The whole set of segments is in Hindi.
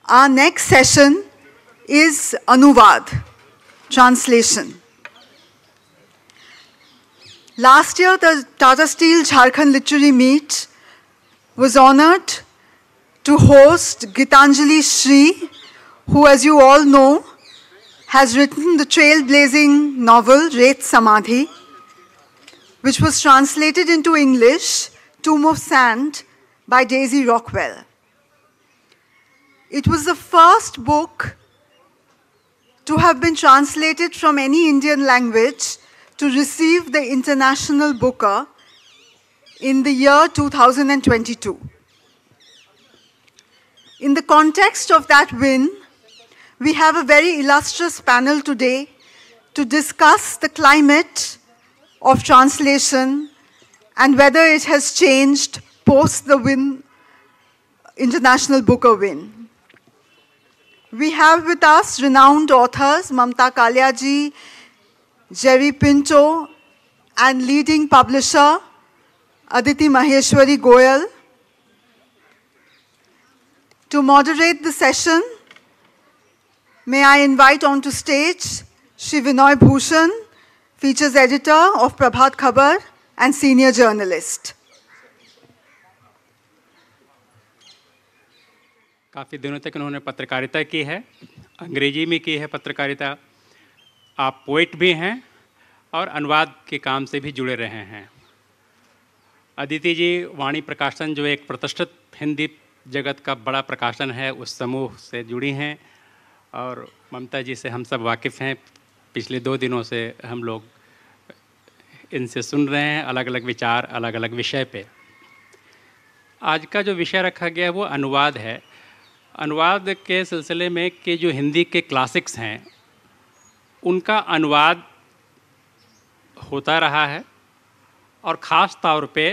Our next session is Anuvad, translation. Last year, the Tata Steel Jharkhand Literary Meet was honored to host Gitanjali Shri, who, as you all know, has written the trailblazing novel Ret Samadhi, which was translated into English, Tomb of Sand, by Daisy Rockwell. It was the first book to have been translated from any Indian language to receive the International Booker in the year 2022. In the context of that win, we have a very illustrious panel today to discuss the climate of translation and whether it has changed post the win, International Booker win. We have with us renowned authors Mamta Kaliaji, Jerry Pinto, and leading publisher Aditi Maheshwari Goyal. To moderate the session, may I invite onto stage Shri Vinoy Bhushan, features editor of Prabhat Khabar and senior journalist. काफ़ी दिनों तक उन्होंने पत्रकारिता की है, अंग्रेजी में की है पत्रकारिता। आप पोइट भी हैं और अनुवाद के काम से भी जुड़े रहे हैं। अदिति जी वाणी प्रकाशन, जो एक प्रतिष्ठित हिंदी जगत का बड़ा प्रकाशन है, उस समूह से जुड़ी हैं। और ममता जी से हम सब वाकिफ़ हैं, पिछले 2 दिनों से हम लोग इनसे सुन रहे हैं अलग अलग विचार, अलग अलग विषय पे। आज का जो विषय रखा गया है वो अनुवाद है। अनुवाद के सिलसिले में कि जो हिंदी के क्लासिक्स हैं उनका अनुवाद होता रहा है, और ख़ास तौर पे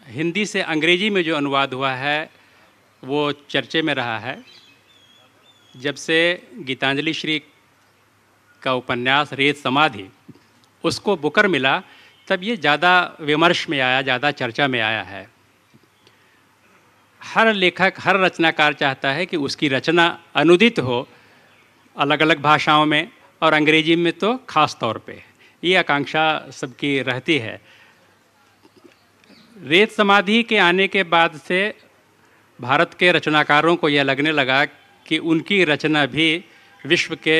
हिंदी से अंग्रेजी में जो अनुवाद हुआ है वो चर्चे में रहा है। जब से गीतांजलि श्री का उपन्यास रेत समाधि उसको बुकर मिला, तब ये ज़्यादा विमर्श में आया, ज़्यादा चर्चा में आया है। हर लेखक, हर रचनाकार चाहता है कि उसकी रचना अनुदित हो अलग अलग भाषाओं में, और अंग्रेजी में तो ख़ास तौर पे ये आकांक्षा सबकी रहती है। रेत समाधि के आने के बाद से भारत के रचनाकारों को यह लगने लगा कि उनकी रचना भी विश्व के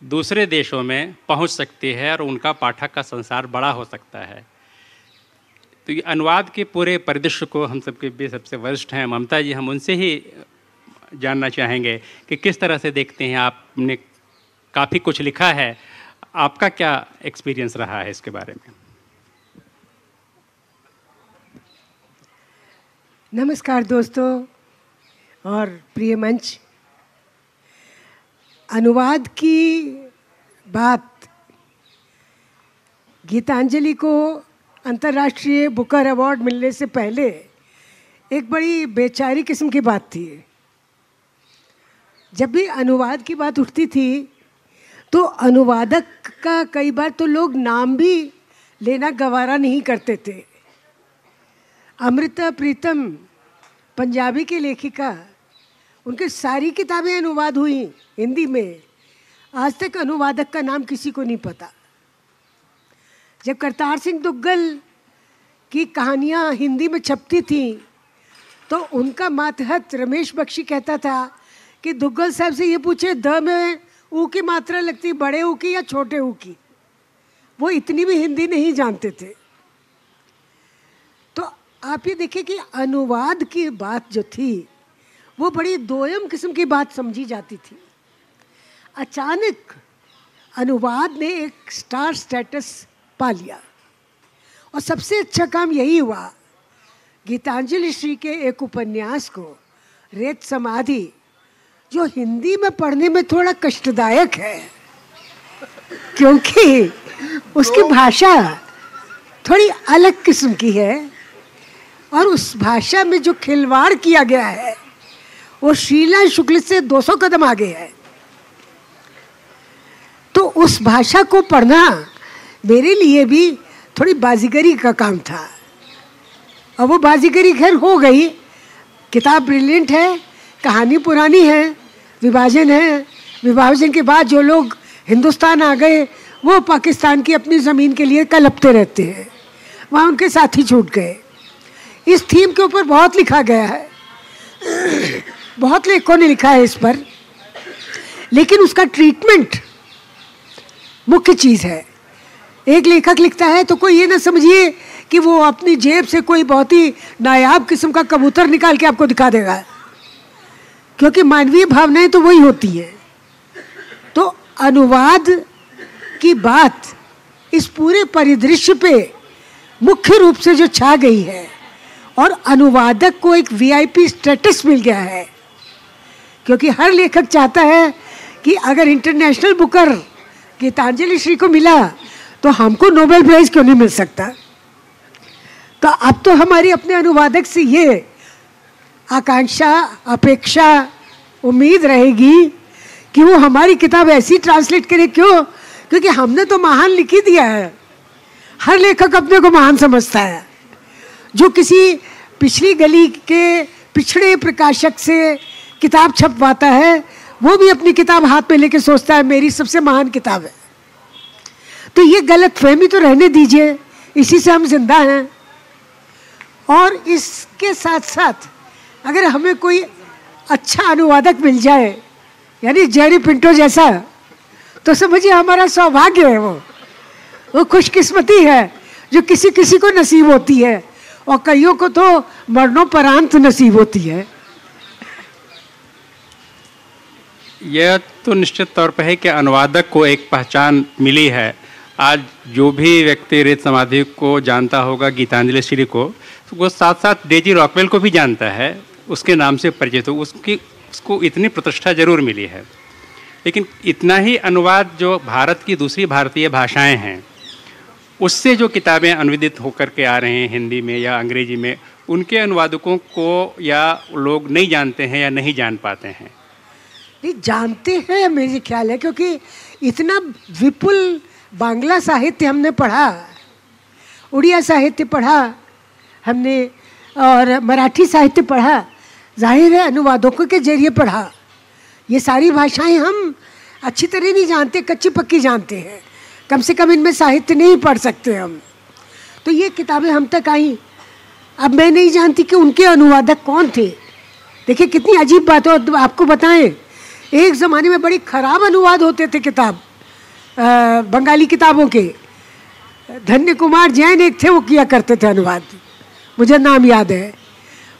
दूसरे देशों में पहुंच सकती है और उनका पाठक का संसार बड़ा हो सकता है। तो ये अनुवाद के पूरे परिदृश्य को हम सबके भी सबसे वरिष्ठ हैं ममता जी, हम उनसे ही जानना चाहेंगे कि किस तरह से देखते हैं। आपने काफ़ी कुछ लिखा है, आपका क्या एक्सपीरियंस रहा है इसके बारे में? नमस्कार दोस्तों और प्रिय मंच। अनुवाद की बात गीतांजलि को अंतर्राष्ट्रीय बुकर अवार्ड मिलने से पहले एक बड़ी बेचारी किस्म की बात थी। जब भी अनुवाद की बात उठती थी तो अनुवादक का कई बार तो लोग नाम भी लेना गवारा नहीं करते थे। अमृता प्रीतम पंजाबी की लेखिका, उनकी सारी किताबें अनुवाद हुई हिंदी में। आज तक अनुवादक का नाम किसी को नहीं पता। जब करतार सिंह दुग्गल की कहानियाँ हिंदी में छपती थीं तो उनका मातहत रमेश बख्शी कहता था कि दुग्गल साहब से ये पूछे द में ऊ की मात्रा लगती बड़े ऊ की या छोटे ऊ की। वो इतनी भी हिंदी नहीं जानते थे। तो आप ये देखिए कि अनुवाद की बात जो थी वो बड़ी दोयम किस्म की बात समझी जाती थी। अचानक अनुवाद ने एक स्टार स्टेटस पा लिया, और सबसे अच्छा काम यही हुआ, गीतांजलि श्री के एक उपन्यास को रेत समाधि, जो हिंदी में पढ़ने में थोड़ा कष्टदायक है क्योंकि उसकी भाषा थोड़ी अलग किस्म की है, और उस भाषा में जो खिलवाड़ किया गया है वो शीला शुक्ल से 200 कदम आगे है। तो उस भाषा को पढ़ना मेरे लिए भी थोड़ी बाजीगरी का काम था, और वो बाजीगरी खैर हो गई। किताब ब्रिलियंट है, कहानी पुरानी है, विभाजन है, विभाजन के बाद जो लोग हिंदुस्तान आ गए वो पाकिस्तान की अपनी ज़मीन के लिए कलपते रहते हैं, वहाँ उनके साथी छूट गए। इस थीम के ऊपर बहुत लिखा गया है, बहुत लेखकों ने लिखा है इस पर, लेकिन उसका ट्रीटमेंट मुख्य चीज़ है। एक लेखक लिखता है तो कोई ये ना समझिए कि वो अपनी जेब से कोई बहुत ही नायाब किस्म का कबूतर निकाल के आपको दिखा देगा, क्योंकि मानवीय भावनाएं तो वही होती हैं। तो अनुवाद की बात इस पूरे परिदृश्य पे मुख्य रूप से जो छा गई है, और अनुवादक को एक वीआईपी स्टेटस मिल गया है, क्योंकि हर लेखक चाहता है कि अगर इंटरनेशनल बुकर गीतांजलि श्री को मिला तो हमको नोबेल प्राइज क्यों नहीं मिल सकता। तो अब तो हमारी अपने अनुवादक से ये आकांक्षा, अपेक्षा, उम्मीद रहेगी कि वो हमारी किताब ऐसी ट्रांसलेट करे। क्यों? क्योंकि हमने तो महान लिख ही दिया है। हर लेखक अपने को महान समझता है। जो किसी पिछली गली के पिछड़े प्रकाशक से किताब छपवाता है, वो भी अपनी किताब हाथ में लेके सोचता है मेरी सबसे महान किताब है। तो ये गलत फहमी तो रहने दीजिए, इसी से हम जिंदा हैं। और इसके साथ साथ अगर हमें कोई अच्छा अनुवादक मिल जाए, यानी जेरी पिंटो जैसा, तो समझिए हमारा सौभाग्य है। वो खुशकिस्मती है जो किसी किसी को नसीब होती है, और कईयों को तो मरणोपरांत नसीब होती है। यह तो निश्चित तौर पर है कि अनुवादक को एक पहचान मिली है। आज जो भी व्यक्ति रेत समाधि को जानता होगा, गीतांजलि श्री को, तो वो साथ साथ डेजी रॉकवेल को भी जानता है, उसके नाम से परिचित हो। उसको इतनी प्रतिष्ठा जरूर मिली है। लेकिन इतना ही अनुवाद जो भारत की दूसरी भारतीय भाषाएं हैं, उससे जो किताबें अनुवादित होकर के आ रहे हैं हिंदी में या अंग्रेजी में, उनके अनुवादकों को या लोग नहीं जानते हैं या नहीं जान पाते हैं। नहीं जानते हैं, मेरे ख्याल है, क्योंकि इतना विपुल बांग्ला साहित्य हमने पढ़ा, उड़िया साहित्य पढ़ा हमने, और मराठी साहित्य पढ़ा, जाहिर है अनुवादकों के जरिए पढ़ा। ये सारी भाषाएं हम अच्छी तरह नहीं जानते, कच्ची पक्की जानते हैं, कम से कम इनमें साहित्य नहीं पढ़ सकते हम। तो ये किताबें हम तक आई। अब मैं नहीं जानती कि उनके अनुवादक कौन थे। देखिए कितनी अजीब बात हो, आपको बताएं, एक ज़माने में बड़ी खराब अनुवाद होते थे किताब, बंगाली किताबों के। धन्य कुमार जैन एक थे, वो किया करते थे अनुवाद, मुझे नाम याद है।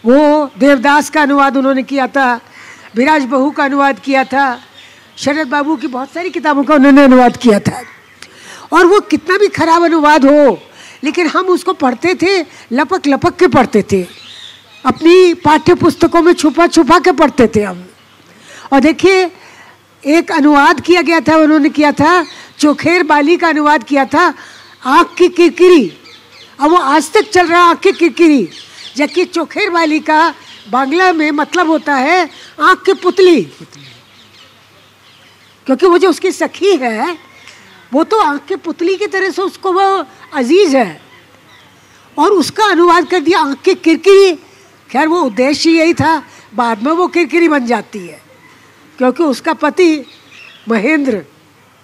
वो देवदास का अनुवाद उन्होंने किया था, विराज बहू का अनुवाद किया था, शरद बाबू की बहुत सारी किताबों का उन्होंने अनुवाद किया था। और वो कितना भी खराब अनुवाद हो, लेकिन हम उसको पढ़ते थे, लपक लपक के पढ़ते थे, अपनी पाठ्य पुस्तकों में छुपा छुपा के पढ़ते थे हम। और देखिए एक अनुवाद किया गया था, उन्होंने किया था, चोखेर बाली का अनुवाद किया था, आँख की किरकिरी। अब वो आज तक चल रहा, आँख की किरकिरी, जबकि चोखेर बाली का बांग्ला में मतलब होता है आँख की पुतली, क्योंकि वो जो उसकी सखी है वो तो आँख की पुतली की तरह से उसको वो अजीज है, और उसका अनुवाद कर दिया आँख की किरकिरी। खैर वो उद्देश्य यही था, बाद में वो किरकिरी बन जाती है, क्योंकि उसका पति महेंद्र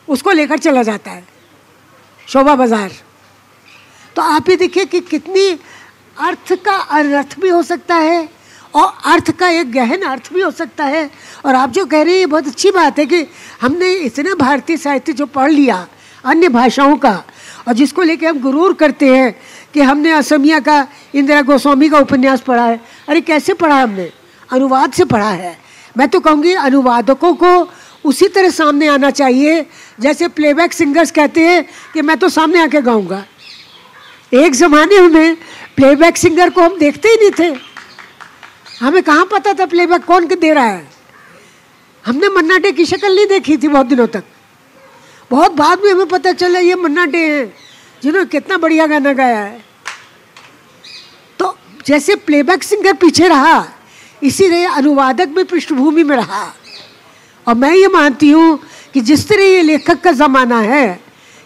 उसको लेकर चला जाता है शोभा बाजार। तो आप ही देखिए कि कितनी अर्थ का अनर्थ भी हो सकता है, और अर्थ का एक गहन अर्थ भी हो सकता है। और आप जो कह रहे हैं ये बहुत अच्छी बात है कि हमने इतना भारतीय साहित्य जो पढ़ लिया अन्य भाषाओं का, और जिसको लेके हम गुरूर करते हैं कि हमने असमिया का इंदिरा गोस्वामी का उपन्यास पढ़ा है। अरे कैसे पढ़ा? हमने अनुवाद से पढ़ा है। मैं तो कहूँगी अनुवादकों को उसी तरह सामने आना चाहिए जैसे प्लेबैक सिंगर्स कहते हैं कि मैं तो सामने आके गाऊंगा। एक ज़माने में प्लेबैक सिंगर को हम देखते ही नहीं थे, हमें कहाँ पता था प्लेबैक कौन दे रहा है। हमने मन्ना डे की शक्ल नहीं देखी थी बहुत दिनों तक। बहुत बाद में हमें पता चला ये मन्ना डे हैं जिन्होंने कितना बढ़िया गाना गाया है। तो जैसे प्लेबैक सिंगर पीछे रहा, इसी तरह अनुवादक भी पृष्ठभूमि में रहा। और मैं ये मानती हूँ कि जिस तरह ये लेखक का ज़माना है,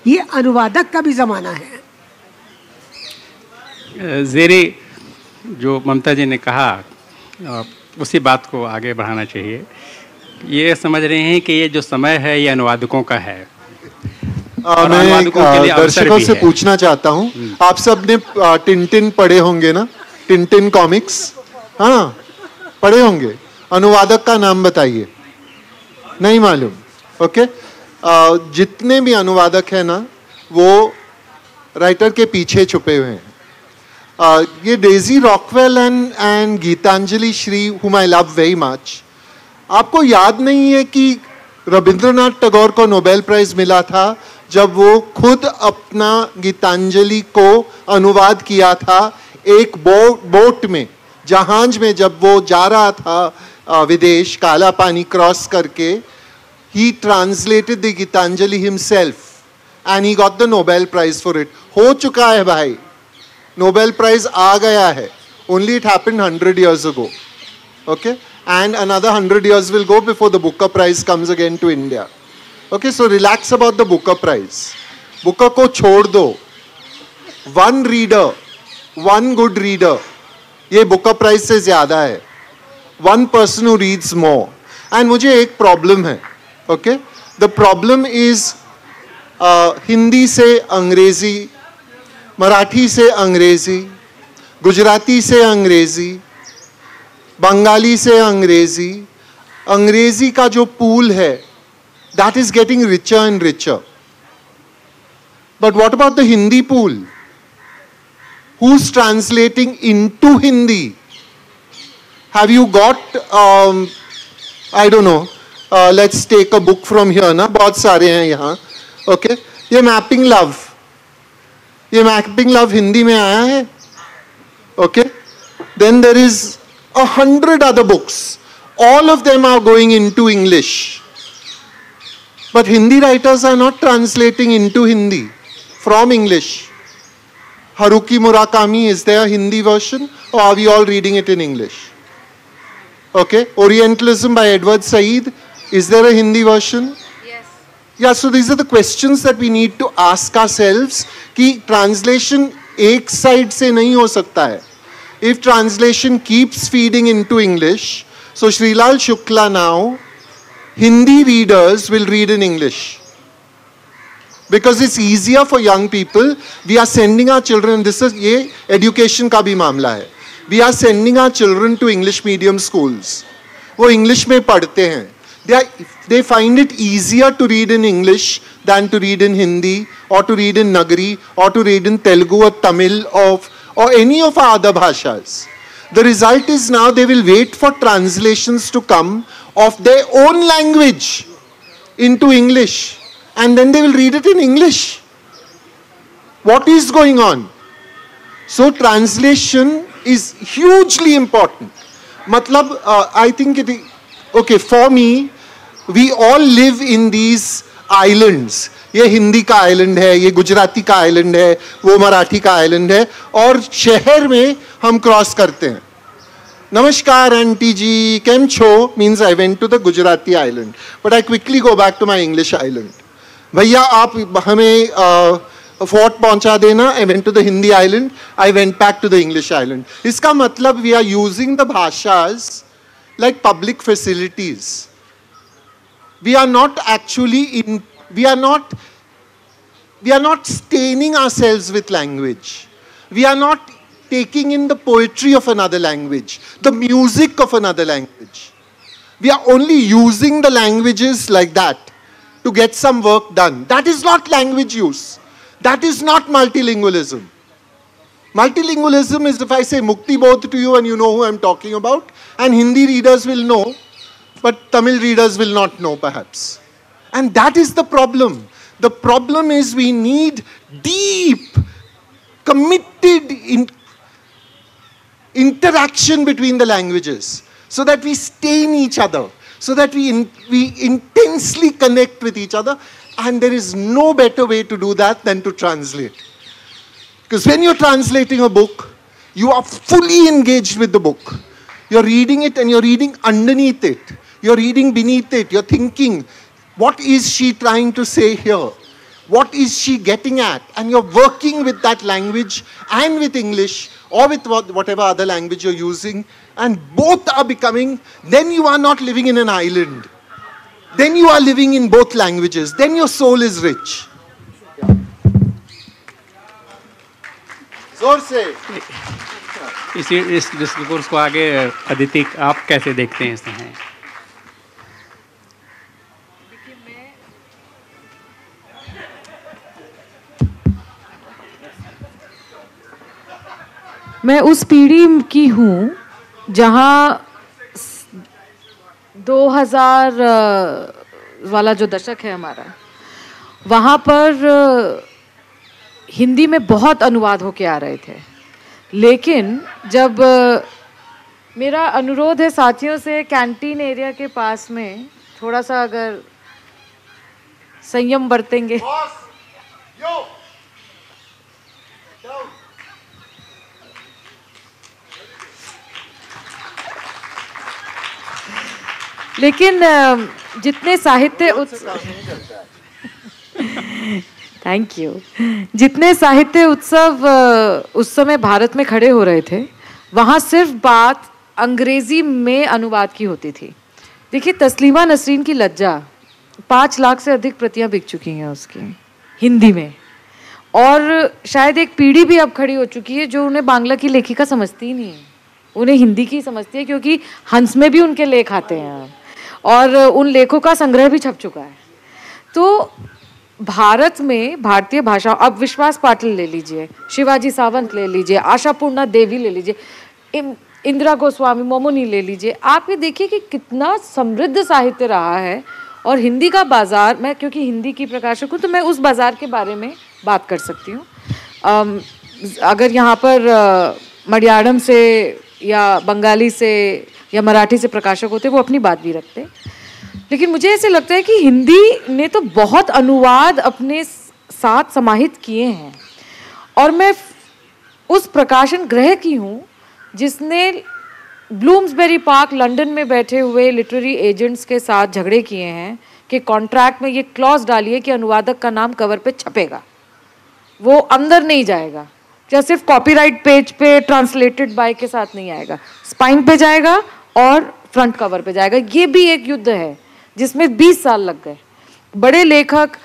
ये अनुवादक का भी ज़माना है। ज़ेरी जो ममता जी ने कहा, उसी बात को आगे बढ़ाना चाहिए। ये समझ रहे हैं कि ये जो समय है ये अनुवादकों का है। मैं दर्शकों से पूछना चाहता हूँ, आप सब ने टिनटिन पढ़े होंगे ना? टिनटिन कॉमिक्स, हाँ पढ़े होंगे। अनुवादक का नाम बताइए। नहीं मालूम? ओके। जितने भी अनुवादक हैं ना, वो राइटर के पीछे छुपे हुए हैं। ये Daisy Rockwell and Geetanjali Shree, whom I love very much, आपको याद नहीं है कि रविंद्रनाथ टैगोर को नोबेल प्राइज मिला था जब वो खुद अपना गीतांजलि को अनुवाद किया था एक बोट में, जहाज में, जब वो जा रहा था विदेश, काला पानी क्रॉस करके, he translated the Geetanjali himself and he got the Nobel Prize for it. हो चुका है भाई, नोबेल प्राइज आ गया है। Only it happened 100 years ago. Okay? And another 100 years will go before the Booker Prize comes again to India. Okay, so relax about the Booker Prize. Booker को छोड़ दो। One reader, one good reader, ये Booker Prize से ज़्यादा है। One person who reads more. And मुझे एक problem है। Okay? The problem is Hindi से अंग्रेजी, मराठी से अंग्रेजी, गुजराती से अंग्रेजी, बंगाली से अंग्रेजी, अंग्रेजी का जो पूल है, that is getting richer and richer. But what about the Hindi pool? Who's translating into Hindi? Have you got, I don't know, let's take a book from here, ना बहुत सारे हैं यहाँ, okay? ये मैपिंग लव, ये मैपिंग लव हिंदी में आया है, okay? Then there is 100 other books. All of them are going into English. But Hindi writers are not translating into Hindi from English. Haruki Murakami, is there a Hindi version, or are we all reading it in English? Okay. Orientalism by Edward Said, is there a Hindi version? Yes. Yeah, so these are the questions that we need to ask ourselves, कि translation एक side से नहीं हो सकता है. If translation keeps feeding into English, so Shrilal Shukla now, Hindi readers will read in English. Because it's easier for young people. We are sending our children, this is ये education का भी मामला है. We are sending our children to English medium schools. वो English में पढ़ते हैं. They find it easier to read in English than to read in Hindi, or to read in Nagari, or to read in Telugu or Tamil, or any of our other bhashas. The result is now they will wait for translations to come of their own language into English, and then they will read it in English. What is going on? So translation is hugely important. Matlab, I think it is, okay, for me, we all live in these islands. ये हिंदी का आइलैंड है, ये गुजराती का आइलैंड है, वो मराठी का आइलैंड है, और शहर में हम क्रॉस करते हैं. Namaskar auntie ji, kem cho means I went to the Gujarati island, but I quickly go back to my English island. भैया आप हमें फोर्ट पहुंचा देना, I went to the Hindi island, I went back to the English island. इसका मतलब we are using the bhashas like public facilities. We are not actually we are not staining ourselves with language. We are not taking in the poetry of another language, the music of another language. We are only using the languages like that to get some work done. That is not language use. That is not multilingualism. Multilingualism is if I say Mukti Bodh to you and you know who I am talking about, and Hindi readers will know, but Tamil readers will not know perhaps. And that is the problem. The problem is we need deep, committed interaction between the languages so that we stain each other, so that we intensely connect with each other. And there is no better way to do that than to translate. Because when you're translating a book, you are fully engaged with the book. You're reading it and you're reading underneath it. You're reading beneath it. You're thinking, what is she trying to say here? What is she getting at? And you're working with that language and with English or with whatever other language you're using. And both are becoming, then you are not living in an island. then you are living in both languages, then your soul is rich. जोर से इस डिस्कोर्स को आगे अदिति आप कैसे देखते हैं इसमें? मैं उस पीढ़ी की हूँ जहाँ 2000 वाला जो दशक है हमारा, वहाँ पर हिंदी में बहुत अनुवाद होके आ रहे थे। लेकिन जब मेरा अनुरोध है साथियों से, कैंटीन एरिया के पास में थोड़ा सा अगर संयम बरतेंगे। लेकिन जितने साहित्य थैंक यू, जितने साहित्य उत्सव उस समय भारत में खड़े हो रहे थे, वहाँ सिर्फ बात अंग्रेजी में अनुवाद की होती थी। देखिए, तस्लीमा नसरीन की लज्जा 5 लाख से अधिक प्रतियां बिक चुकी हैं उसकी हिंदी में, और शायद एक पीढ़ी भी अब खड़ी हो चुकी है जो उन्हें बांग्ला की लेखिका समझती ही नहीं है, उन्हें हिंदी की समझती है, क्योंकि हंस में भी उनके लेख आते हैं और उन लेखों का संग्रह भी छप चुका है। तो भारत में भारतीय भाषा, अब विश्वास पाटिल ले लीजिए, शिवाजी सावंत ले लीजिए, आशापूर्णा देवी ले लीजिए, इंदिरा गोस्वामी मोमुनी ले लीजिए, आप ये देखिए कि कितना समृद्ध साहित्य रहा है। और हिंदी का बाज़ार, मैं क्योंकि हिंदी की प्रकाशक हूँ तो मैं उस बाज़ार के बारे में बात कर सकती हूँ। अगर यहाँ पर मलयालम से या बंगाली से या मराठी से प्रकाशक होते, वो अपनी बात भी रखते, लेकिन मुझे ऐसे लगता है कि हिंदी ने तो बहुत अनुवाद अपने साथ समाहित किए हैं। और मैं उस प्रकाशन गृह की हूँ जिसने ब्लूम्सबेरी पार्क लंदन में बैठे हुए लिटरेरी एजेंट्स के साथ झगड़े किए हैं कि कॉन्ट्रैक्ट में ये क्लॉज डालिए कि अनुवादक का नाम कवर पे छपेगा, वो अंदर नहीं जाएगा, क्या सिर्फ कॉपीराइट पेज पे ट्रांसलेटेड बाय के साथ नहीं आएगा, स्पाइन पे जाएगा और फ्रंट कवर पे जाएगा। ये भी एक युद्ध है जिसमें 20 साल लग गए। बड़े लेखक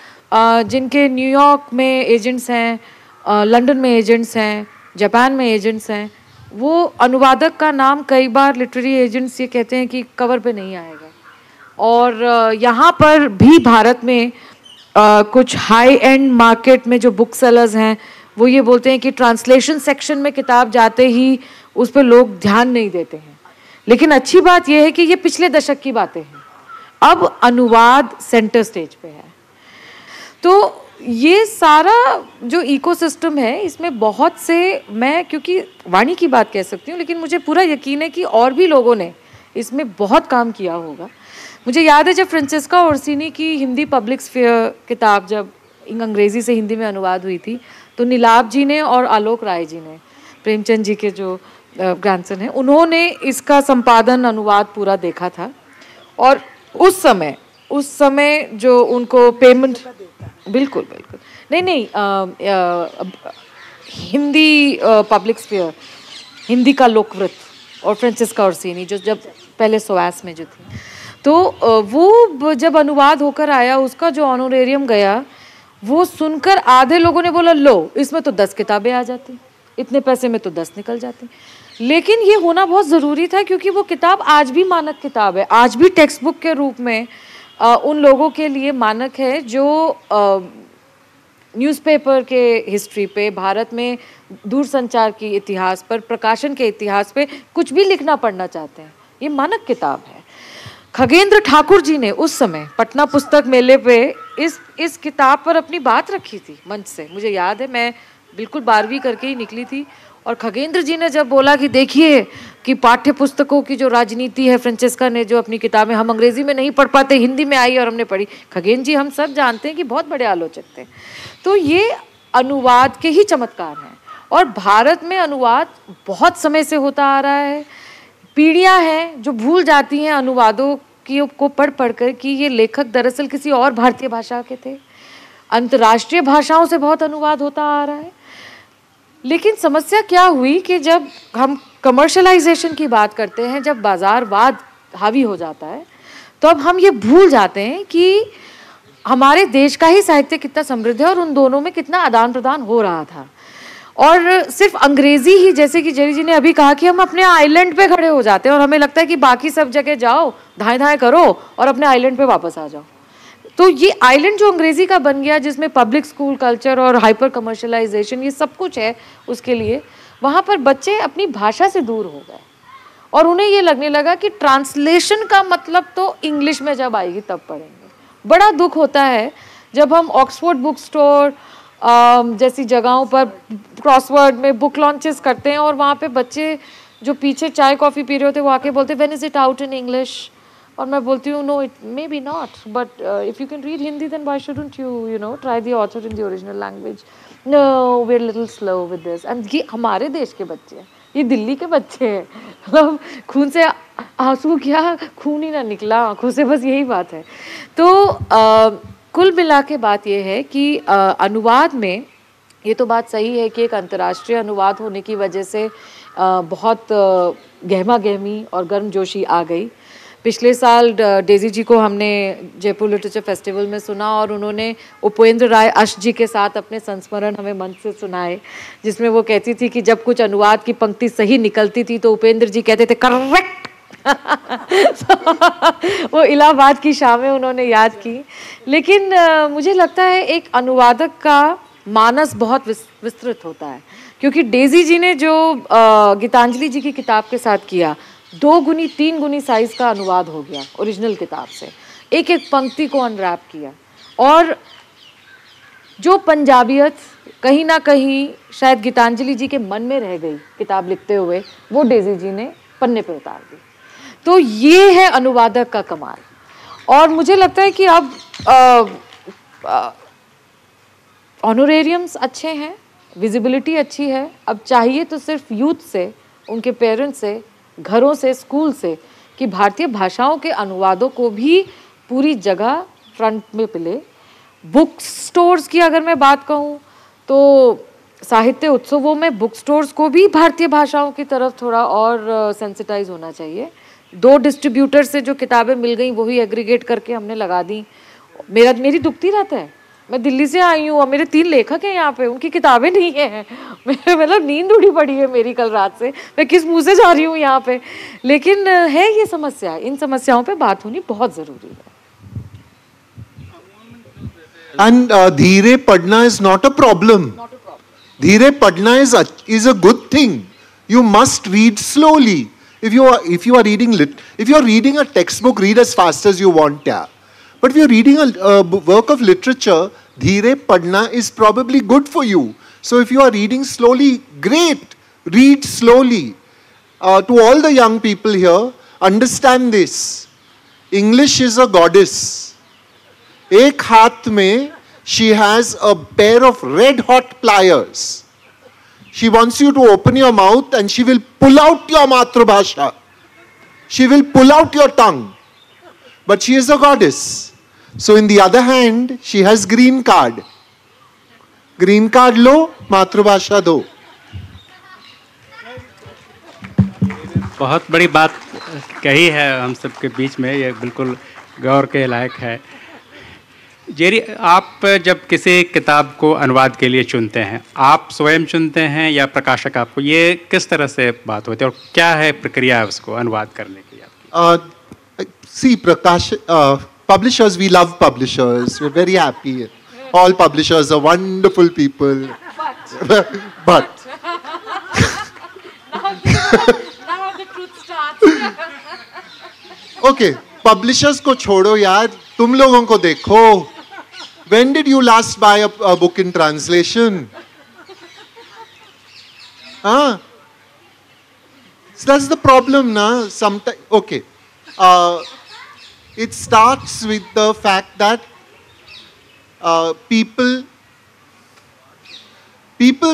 जिनके न्यूयॉर्क में एजेंट्स हैं, लंदन में एजेंट्स हैं, जापान में एजेंट्स हैं, वो अनुवादक का नाम कई बार लिटरेरी एजेंट्स ये कहते हैं कि कवर पे नहीं आएगा। और यहाँ पर भी भारत में कुछ हाई एंड मार्केट में जो बुक सेलर्स हैं वो ये बोलते हैं कि ट्रांसलेशन सेक्शन में किताब जाते ही उस पर लोग ध्यान नहीं देते हैं। लेकिन अच्छी बात यह है कि ये पिछले दशक की बातें हैं, अब अनुवाद सेंटर स्टेज पे है। तो ये सारा जो इकोसिस्टम है, इसमें बहुत से, मैं क्योंकि वाणी की बात कह सकती हूँ, लेकिन मुझे पूरा यकीन है कि और भी लोगों ने इसमें बहुत काम किया होगा। मुझे याद है जब फ्रांसेस्का ओर्सिनी की हिंदी पब्लिक स्फीयर किताब जब अंग्रेज़ी से हिंदी में अनुवाद हुई थी, तो नीलाभ जी ने और आलोक राय जी ने, प्रेमचंद जी के जो ग्रैंडसन हैं, उन्होंने इसका संपादन अनुवाद पूरा देखा था। और उस समय जो उनको पेमेंट, बिल्कुल नहीं, हिंदी पब्लिक स्फीयर, हिंदी का लोकवृत्त और फ्रांसेस्का ओर्सिनी जो जब पहले सोआस में जो थी, तो वो जब अनुवाद होकर आया, उसका जो ऑनोरेरियम गया, वो सुनकर आधे लोगों ने बोला लो इसमें तो 10 किताबें आ जाती, इतने पैसे में तो 10 निकल जाती। लेकिन ये होना बहुत ज़रूरी था क्योंकि वो किताब आज भी मानक किताब है, आज भी टेक्स्ट बुक के रूप में उन लोगों के लिए मानक है जो न्यूज़पेपर के हिस्ट्री पे, भारत में दूरसंचार की इतिहास पर, प्रकाशन के इतिहास पे कुछ भी लिखना पढ़ना चाहते हैं। ये मानक किताब है। खगेंद्र ठाकुर जी ने उस समय पटना पुस्तक मेले पे इस किताब पर अपनी बात रखी थी मंच से। मुझे याद है, मैं बिल्कुल 12वीं करके ही निकली थी, और खगेंद्र जी ने जब बोला कि देखिए कि पाठ्य पुस्तकों की जो राजनीति है, फ्रांसेस्का ने जो अपनी किताबें हम अंग्रेजी में नहीं पढ़ पाते, हिंदी में आई और हमने पढ़ी। खगेंद्र जी हम सब जानते हैं कि बहुत बड़े आलोचक थे। तो ये अनुवाद के ही चमत्कार हैं, और भारत में अनुवाद बहुत समय से होता आ रहा है। पीढ़ियाँ हैं जो भूल जाती हैं अनुवादों को पढ़ कर कि ये लेखक दरअसल किसी और भारतीय भाषा के थे। अंतर्राष्ट्रीय भाषाओं से बहुत अनुवाद होता आ रहा है। लेकिन समस्या क्या हुई कि जब हम कमर्शलाइजेशन की बात करते हैं, जब बाजारवाद हावी हो जाता है, तो अब हम ये भूल जाते हैं कि हमारे देश का ही साहित्य कितना समृद्ध है और उन दोनों में कितना आदान प्रदान हो रहा था। और सिर्फ अंग्रेजी ही, जैसे कि जेरी जी ने अभी कहा कि हम अपने आइलैंड पे खड़े हो जाते हैं और हमें लगता है कि बाकी सब जगह जाओ, धाएं धाएं करो और अपने आइलैंड पे वापस आ जाओ। तो ये आइलैंड जो अंग्रेजी का बन गया, जिसमें पब्लिक स्कूल कल्चर और हाइपर कमर्शलाइजेशन ये सब कुछ है उसके लिए, वहाँ पर बच्चे अपनी भाषा से दूर हो गए और उन्हें ये लगने लगा कि ट्रांसलेशन का मतलब तो इंग्लिश में जब आएगी तब पढ़ेंगे। बड़ा दुख होता है जब हम ऑक्सफोर्ड बुक स्टोर जैसी जगहों पर क्रॉसवर्ड में बुक लॉन्चेस करते हैं और वहाँ पे बच्चे जो पीछे चाय कॉफ़ी पी रहे होते हैं वो आके बोलते हैं when is it out in English, और मैं बोलती हूँ no, it may be not, but if you can read Hindi then why shouldn't you no try the author in the original language. No, we are little slow with this. And ये हमारे देश के बच्चे हैं, ये दिल्ली के बच्चे हैं, मतलब खून से आंसू क्या, खून ही ना निकला आंखों से, बस यही बात है। तो कुल मिला के बात ये है कि अनुवाद में ये तो बात सही है कि एक अंतर्राष्ट्रीय अनुवाद होने की वजह से बहुत गहमा गहमी और गर्मजोशी आ गई। पिछले साल डेजी जी को हमने जयपुर लिटरेचर फेस्टिवल में सुना और उन्होंने उपेंद्र राय अश जी के साथ अपने संस्मरण हमें मंच से सुनाए, जिसमें वो कहती थी कि जब कुछ अनुवाद की पंक्ति सही निकलती थी तो उपेंद्र जी कहते थे करेक्ट। वो इलाहाबाद की शामें उन्होंने याद की। लेकिन मुझे लगता है एक अनुवादक का मानस बहुत विस्तृत होता है, क्योंकि डेजी जी ने जो गीतांजलि जी की किताब के साथ किया, 2 गुनी 3 गुनी साइज का अनुवाद हो गया ओरिजिनल किताब से, एक एक पंक्ति को अनरैप किया। और जो पंजाबियत कहीं ना कहीं शायद गीतांजलि जी के मन में रह गई किताब लिखते हुए, वो डेजी जी ने पन्ने पे उतार दी। तो ये है अनुवादक का कमाल। और मुझे लगता है कि अब ऑनोरेरियम्स अच्छे हैं, विजिबिलिटी अच्छी है, अब चाहिए तो सिर्फ यूथ से, उनके पेरेंट्स से, घरों से, स्कूल से, कि भारतीय भाषाओं के अनुवादों को भी पूरी जगह फ्रंट में मिले। बुक स्टोर्स की अगर मैं बात कहूँ तो साहित्य उत्सवों में बुक स्टोर्स को भी भारतीय भाषाओं की तरफ थोड़ा और सेंसिटाइज होना चाहिए। 2 डिस्ट्रीब्यूटर से जो किताबें मिल गई वही एग्रीगेट करके हमने लगा दी। मेरी दुखती रहता है, मैं दिल्ली से आई हूँ और मेरे 3 लेखक हैं यहाँ पे, उनकी किताबें नहीं हैं। मेरे मतलब नींद उड़ी पड़ी है मेरी कल रात से, मैं किस मुंह से जा रही हूँ यहाँ पे। लेकिन है ये समस्या, इन समस्याओं पे बात होनी बहुत ज़रूरी है। And धीरे पढ़ना is not a problem. धीरे पढ़ना is a good thing. You must read slowly. If you are reading a textbook, read as fast as you want, yeah. But if you're reading a work of literature, धीरे पढ़ना is probably good for you. So if you are reading slowly, great. Read slowly. To all the young people here, understand this. English is a goddess. एक हाथ में she has a pair of red hot pliers. She wants you to open your mouth and she will pull out your matrabhasha. She will pull out your tongue. But she is a goddess. So in the other hand, she has green card. Green card लो, मातृभाषा दो. बहुत बड़ी बात कही है हम सबके बीच में, ये बिल्कुल गौर के लायक है। जेरी, आप जब किसी किताब को अनुवाद के लिए चुनते हैं, आप स्वयं चुनते हैं या प्रकाशक आपको, ये किस तरह से बात होती है और क्या है प्रक्रिया है उसको अनुवाद करने की? See, publishers, we love publishers. We're very happy. All publishers are wonderful people. But now the truth starts. Okay, publishers को छोड़ो यार, तुम लोगों को देखो. When did you last buy a book in translation? So that's the problem, na. Sometimes, okay. It starts with the fact that people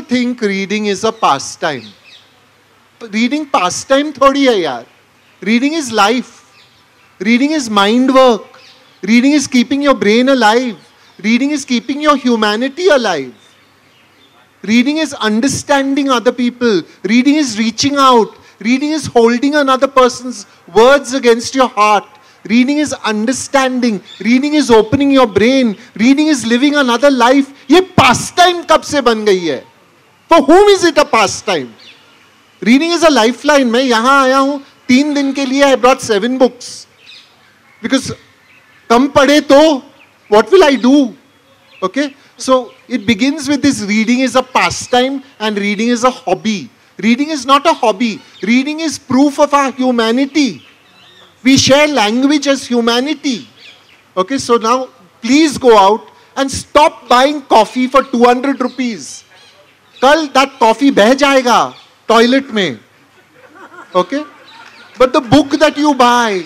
think reading is a pastime. Reading pastime थोड़ी है यार. Reading is life. Reading is mind work. Reading is keeping your brain alive. Reading is keeping your humanity alive. Reading is understanding other people. Reading is reaching out. Reading is holding another person's words against your heart. Reading is understanding. Reading is opening your brain. Reading is living another life. ये pastime कब से बन गई है? For whom is it a pastime? Reading is a lifeline. मैं यहाँ आया हूँ 3 दिन के लिए. I brought 7 books. Because कम पढ़े तो what will I do? Okay? So it begins with this: reading is a pastime and reading is a hobby. Reading is not a hobby. Reading is proof of our humanity. We share language as humanity. Okay, so now please go out and stop buying coffee for 200 rupees. Kal that coffee beh jayega toilet mein. Okay? But the book that you buy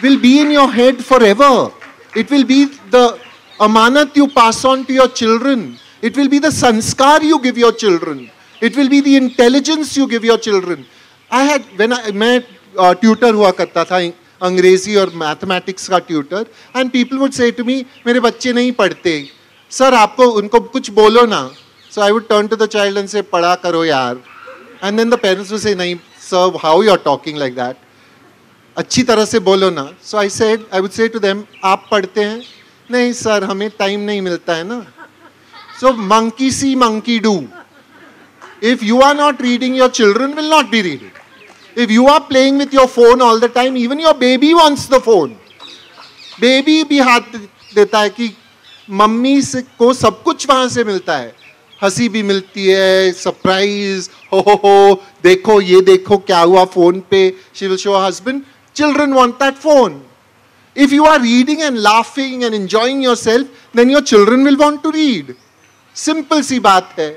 will be in your head forever. It will be the amanat you pass on to your children. It will be the sanskar you give your children. It will be the intelligence you give your children. मैं ट्यूटर हुआ करता था, अंग्रेजी और मैथमेटिक्स का tutor, and people would say to me, मेरे बच्चे नहीं पढ़ते सर, आपको उनको कुछ बोलो ना. So I would turn to the child and say पढ़ा करो यार. And then the parents would say नहीं sir, how you are talking like that, अच्छी तरह से बोलो ना. So I would say to them, आप पढ़ते हैं? नहीं सर, हमें टाइम नहीं मिलता है ना. So monkey see monkey do. If you are not reading, your children will not be reading. If you are playing with your phone all the time, even your baby wants the phone. Baby भी हाथ देता है कि मम्मी से को सब कुछ वहां से मिलता है. हंसी भी मिलती है, सरप्राइज, हो देखो ये देखो क्या हुआ फोन पे. She will show her husband. Children want that phone. If you are reading and laughing and enjoying yourself, then your children will want to read. Simple सी बात है.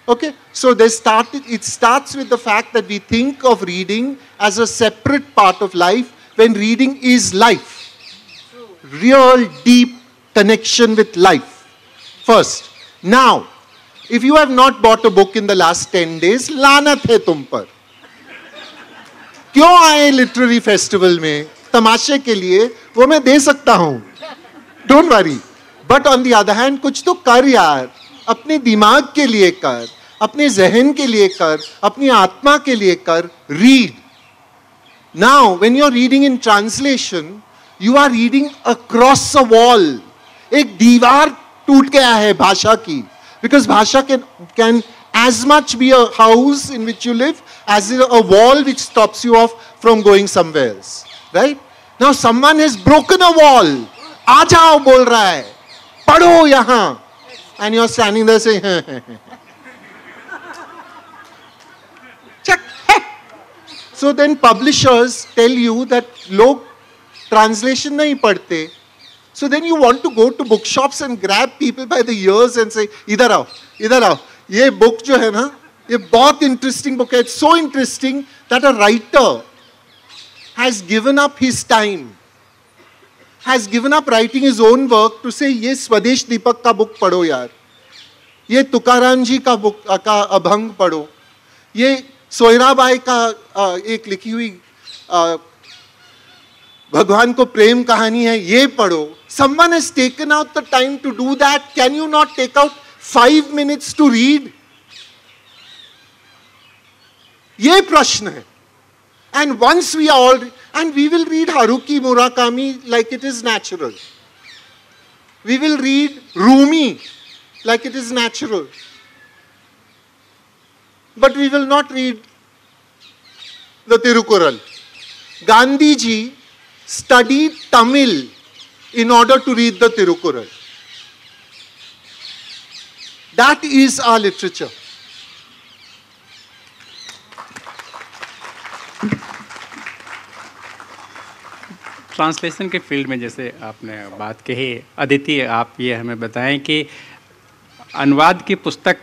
Okay, so it starts with the fact that we think of reading as a separate part of life, when reading is life. Real deep connection with life. First. Now, if you have not bought a book in the last 10 days, लानत है तुम पर. क्यों आए लिटरेरी फेस्टिवल में? तमाशे के लिए, वो मैं दे सकता हूं. Don't worry. But on the other hand, कुछ तो कर यार. अपने दिमाग के लिए कर, अपने जहन के लिए कर, अपनी आत्मा के लिए कर. Read. Now when you are reading in translation, you are reading across a wall. एक दीवार टूट गया है भाषा की. बिकॉज भाषा can as much be a house in which you live as a wall which stops you off from going somewhere else. Right? Now someone has broken a wall. आ जाओ बोल रहा है, पढ़ो यहां. And you're standing there saying, check. So then publishers tell you that log translation nahi padhte. So then you want to go to bookshops and grab people by the ears and say, idhar aao, idhar aao. Ye book jo hai na, ye bahut interesting book hai. It's so interesting that a writer has given up his time, has given up writing his own work to say, ये स्वदेश दीपक का बुक पढ़ो यार, ये तुकाराम जी का बुक का अभंग पढ़ो, ये सोयराबाई का एक लिखी हुई भगवान को प्रेम कहानी है, ये पढ़ो. Someone has taken out the time to do that. Can you not take out 5 minutes to read? ये प्रश्न है. And once we are all, and we will read Haruki Murakami like it is natural. We will read Rumi like it is natural. But we will not read the Tirukural. Gandhi ji studied Tamil in order to read the Tirukural. That is our literature. Translation के फील्ड में जैसे आपने बात कही, अदिति आप ये हमें बताएं कि अनुवाद की पुस्तक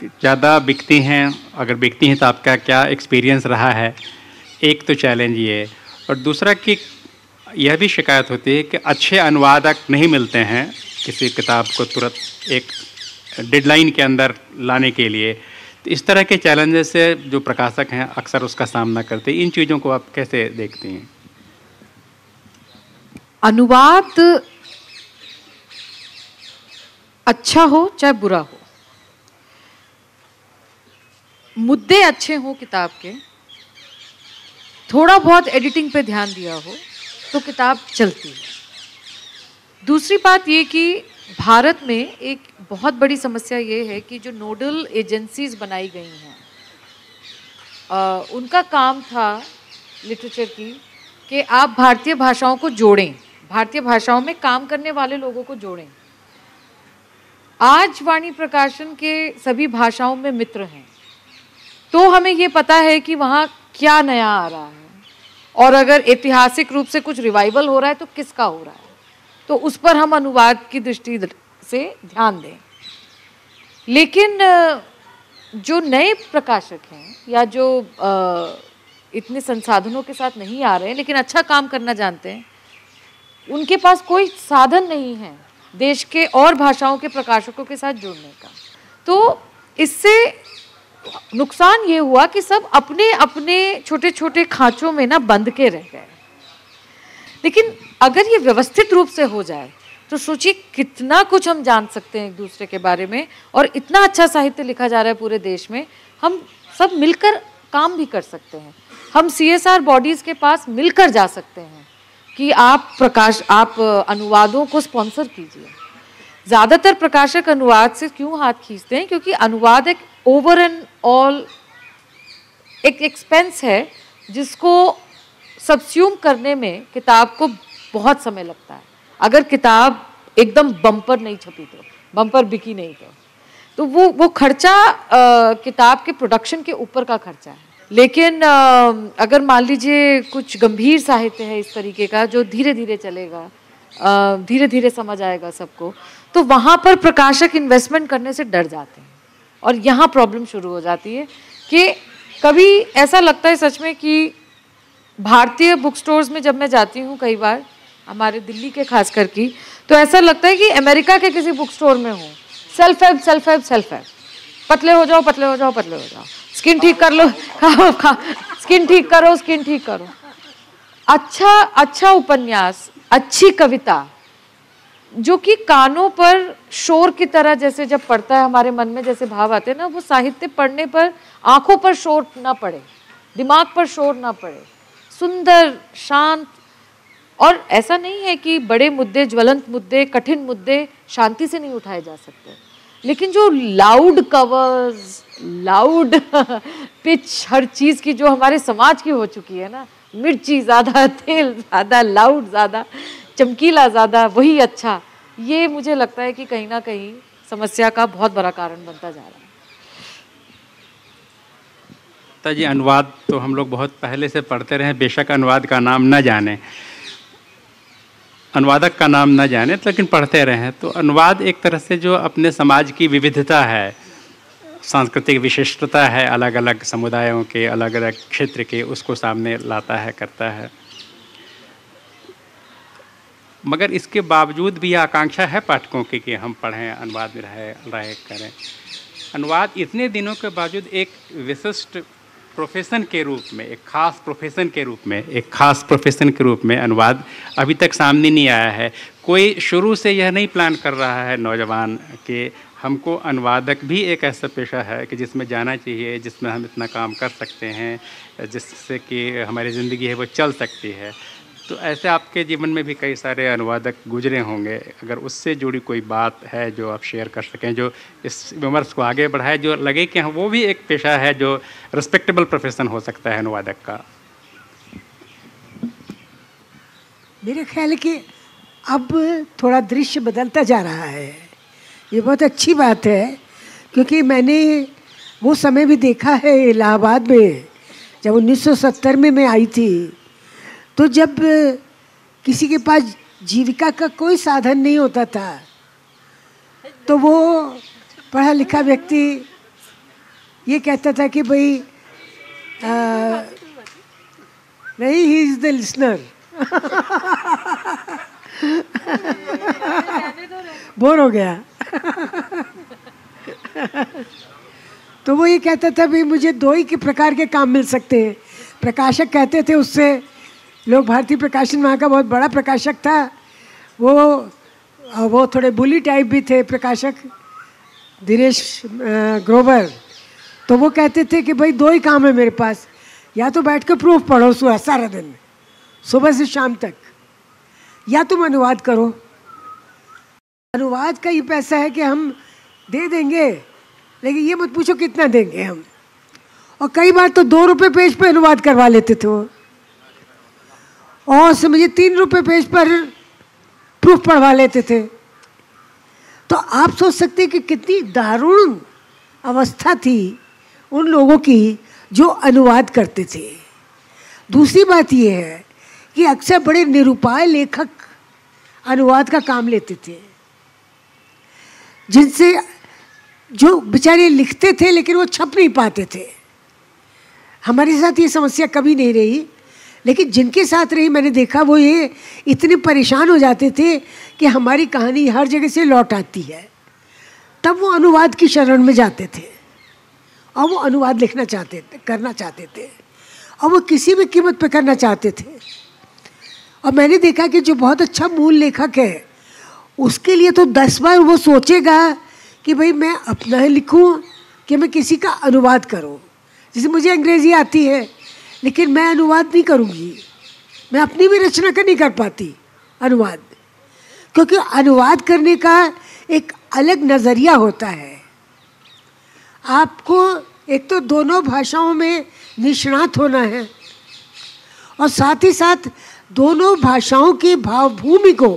ज़्यादा बिकती हैं, अगर बिकती हैं तो आपका क्या एक्सपीरियंस रहा है? एक तो चैलेंज ये, और दूसरा कि यह भी शिकायत होती है कि अच्छे अनुवादक नहीं मिलते हैं किसी किताब को तुरंत एक डेडलाइन के अंदर लाने के लिए. तो इस तरह के चैलेंजेस से जो प्रकाशक हैं अक्सर उसका सामना करते हैं. इन चीज़ों को आप कैसे देखती हैं? अनुवाद अच्छा हो चाहे बुरा हो, मुद्दे अच्छे हो किताब के, थोड़ा बहुत एडिटिंग पे ध्यान दिया हो, तो किताब चलती है। दूसरी बात ये कि भारत में एक बहुत बड़ी समस्या ये है कि जो नोडल एजेंसीज बनाई गई हैं, उनका काम था लिटरेचर की कि आप भारतीय भाषाओं को जोड़ें, भारतीय भाषाओं में काम करने वाले लोगों को जोड़ें। आज वाणी प्रकाशन के सभी भाषाओं में मित्र हैं, तो हमें ये पता है कि वहाँ क्या नया आ रहा है, और अगर ऐतिहासिक रूप से कुछ रिवाइवल हो रहा है तो किसका हो रहा है, तो उस पर हम अनुवाद की दृष्टि से ध्यान दें। लेकिन जो नए प्रकाशक हैं या जो इतने संसाधनों के साथ नहीं आ रहे हैं लेकिन अच्छा काम करना जानते हैं, उनके पास कोई साधन नहीं है देश के और भाषाओं के प्रकाशकों के साथ जुड़ने का। तो इससे नुकसान ये हुआ कि सब अपने अपने छोटे छोटे खांचों में ना बंद के रह गए। लेकिन अगर ये व्यवस्थित रूप से हो जाए तो सोचिए कितना कुछ हम जान सकते हैं एक दूसरे के बारे में, और इतना अच्छा साहित्य लिखा जा रहा है पूरे देश में। हम सब मिलकर काम भी कर सकते हैं, हम CSR बॉडीज़ के पास मिलकर जा सकते हैं कि आप अनुवादों को स्पॉन्सर कीजिए। ज़्यादातर प्रकाशक अनुवाद से क्यों हाथ खींचते हैं? क्योंकि अनुवाद एक ओवर एंड ऑल एक एक्सपेंस है जिसको सब्स्यूम करने में किताब को बहुत समय लगता है। अगर किताब एकदम बम्पर नहीं छपी तो, बम्पर बिकी नहीं तो वो खर्चा किताब के प्रोडक्शन के ऊपर का खर्चा है। लेकिन अगर मान लीजिए कुछ गंभीर साहित्य है इस तरीके का जो धीरे धीरे चलेगा, धीरे धीरे समझ आएगा सबको, तो वहाँ पर प्रकाशक इन्वेस्टमेंट करने से डर जाते हैं, और यहाँ प्रॉब्लम शुरू हो जाती है कि कभी ऐसा लगता है सच में कि भारतीय बुक स्टोर्स में जब मैं जाती हूँ कई बार, हमारे दिल्ली के खास कर की, तो ऐसा लगता है कि अमेरिका के किसी बुक स्टोर में हूँ। Self help self help self help, पतले हो जाओ पतले हो जाओ पतले हो जाओ, स्किन ठीक कर लो, स्किन ठीक करो स्किन ठीक करो। अच्छा उपन्यास, अच्छी कविता जो कि कानों पर शोर की तरह जैसे जब पढ़ता है हमारे मन में जैसे भाव आते हैं ना, वो साहित्य पढ़ने पर आंखों पर शोर ना पड़े, दिमाग पर शोर ना पड़े, सुंदर शांत। और ऐसा नहीं है कि बड़े मुद्दे, ज्वलंत मुद्दे, कठिन मुद्दे शांति से नहीं उठाए जा सकते, लेकिन जो लाउड कवर्स, लाउड पिच, हर चीज की जो हमारे समाज की हो चुकी है ना, मिर्ची ज्यादा, तेल ज्यादा, लाउड ज्यादा, चमकीला ज्यादा, वही अच्छा, ये मुझे लगता है कि कहीं ना कहीं समस्या का बहुत बड़ा कारण बनता जा रहा है। जी, अनुवाद तो हम लोग बहुत पहले से पढ़ते रहे, बेशक अनुवाद का नाम न जाने, अनुवादक का नाम न जाने, लेकिन पढ़ते रहे। तो अनुवाद एक तरह से जो अपने समाज की विविधता है, सांस्कृतिक विशिष्टता है, अलग अलग समुदायों के, अलग अलग क्षेत्र के, उसको सामने लाता है, करता है। मगर इसके बावजूद भी आकांक्षा है पाठकों की कि हम पढ़ें, अनुवाद में रहे करें। अनुवाद इतने दिनों के बावजूद एक विशिष्ट प्रोफेशन के रूप में, एक खास प्रोफेशन के रूप में अनुवाद अभी तक सामने नहीं आया है। कोई शुरू से यह नहीं प्लान कर रहा है नौजवान कि हमको अनुवादक भी एक ऐसा पेशा है कि जिसमें जाना चाहिए, जिसमें हम इतना काम कर सकते हैं, जिससे कि हमारी ज़िंदगी है वो चल सकती है। तो ऐसे आपके जीवन में भी कई सारे अनुवादक गुजरे होंगे, अगर उससे जुड़ी कोई बात है जो आप शेयर कर सकें, जो इस विमर्श को आगे बढ़ाए, जो लगे कि हाँ वो भी एक पेशा है जो रिस्पेक्टेबल प्रोफेशन हो सकता है अनुवादक का। मेरे ख्याल कि अब थोड़ा दृश्य बदलता जा रहा है, ये बहुत अच्छी बात है, क्योंकि मैंने वो समय भी देखा है इलाहाबाद में, जब 1970 में मैं आई थी, तो जब किसी के पास जीविका का कोई साधन नहीं होता था, तो वो पढ़ा लिखा व्यक्ति ये कहता था कि भाई नहीं, he is the listener. Bore हो गया। तो वो ये कहता था भाई मुझे दो ही के प्रकार के काम मिल सकते हैं। प्रकाशक कहते थे, उससे लोग, भारतीय प्रकाशन वहाँ का बहुत बड़ा प्रकाशक था, वो थोड़े बुली टाइप भी थे प्रकाशक, दिनेश ग्रोवर। तो वो कहते थे कि भाई दो ही काम है मेरे पास, या तो बैठ कर प्रूफ पढ़ो सारा दिन, सुबह से शाम तक, या तुम अनुवाद करो। अनुवाद का ये पैसा है कि हम दे देंगे, लेकिन ये मत पूछो कितना देंगे हम। और कई बार तो 2 रुपये पेज पर अनुवाद करवा लेते थे वो, और समझिए 3 रुपये पेज पर प्रूफ पढ़वा लेते थे। तो आप सोच सकते हैं कि कितनी दारुण अवस्था थी उन लोगों की जो अनुवाद करते थे। दूसरी बात ये है कि अक्सर बड़े निरुपाय लेखक अनुवाद का काम लेते थे, जिनसे जो बेचारे लिखते थे लेकिन वो छप नहीं पाते थे। हमारे साथ ये समस्या कभी नहीं रही, लेकिन जिनके साथ रही मैंने देखा वो ये इतने परेशान हो जाते थे कि हमारी कहानी हर जगह से लौट आती है। तब वो अनुवाद की शरण में जाते थे और वो अनुवाद लिखना चाहते थे, करना चाहते थे, और वो किसी भी कीमत पे करना चाहते थे। और मैंने देखा कि जो बहुत अच्छा मूल लेखक है उसके लिए तो 10 बार वो सोचेगा कि भाई मैं अपना ही लिखूं कि मैं किसी का अनुवाद करूं। जैसे मुझे अंग्रेज़ी आती है लेकिन मैं अनुवाद नहीं करूंगी, मैं अपनी भी रचना नहीं कर पाती अनुवाद, क्योंकि अनुवाद करने का एक अलग नज़रिया होता है। आपको एक तो दोनों भाषाओं में निष्णात होना है और साथ ही साथ दोनों भाषाओं की भावभूमि को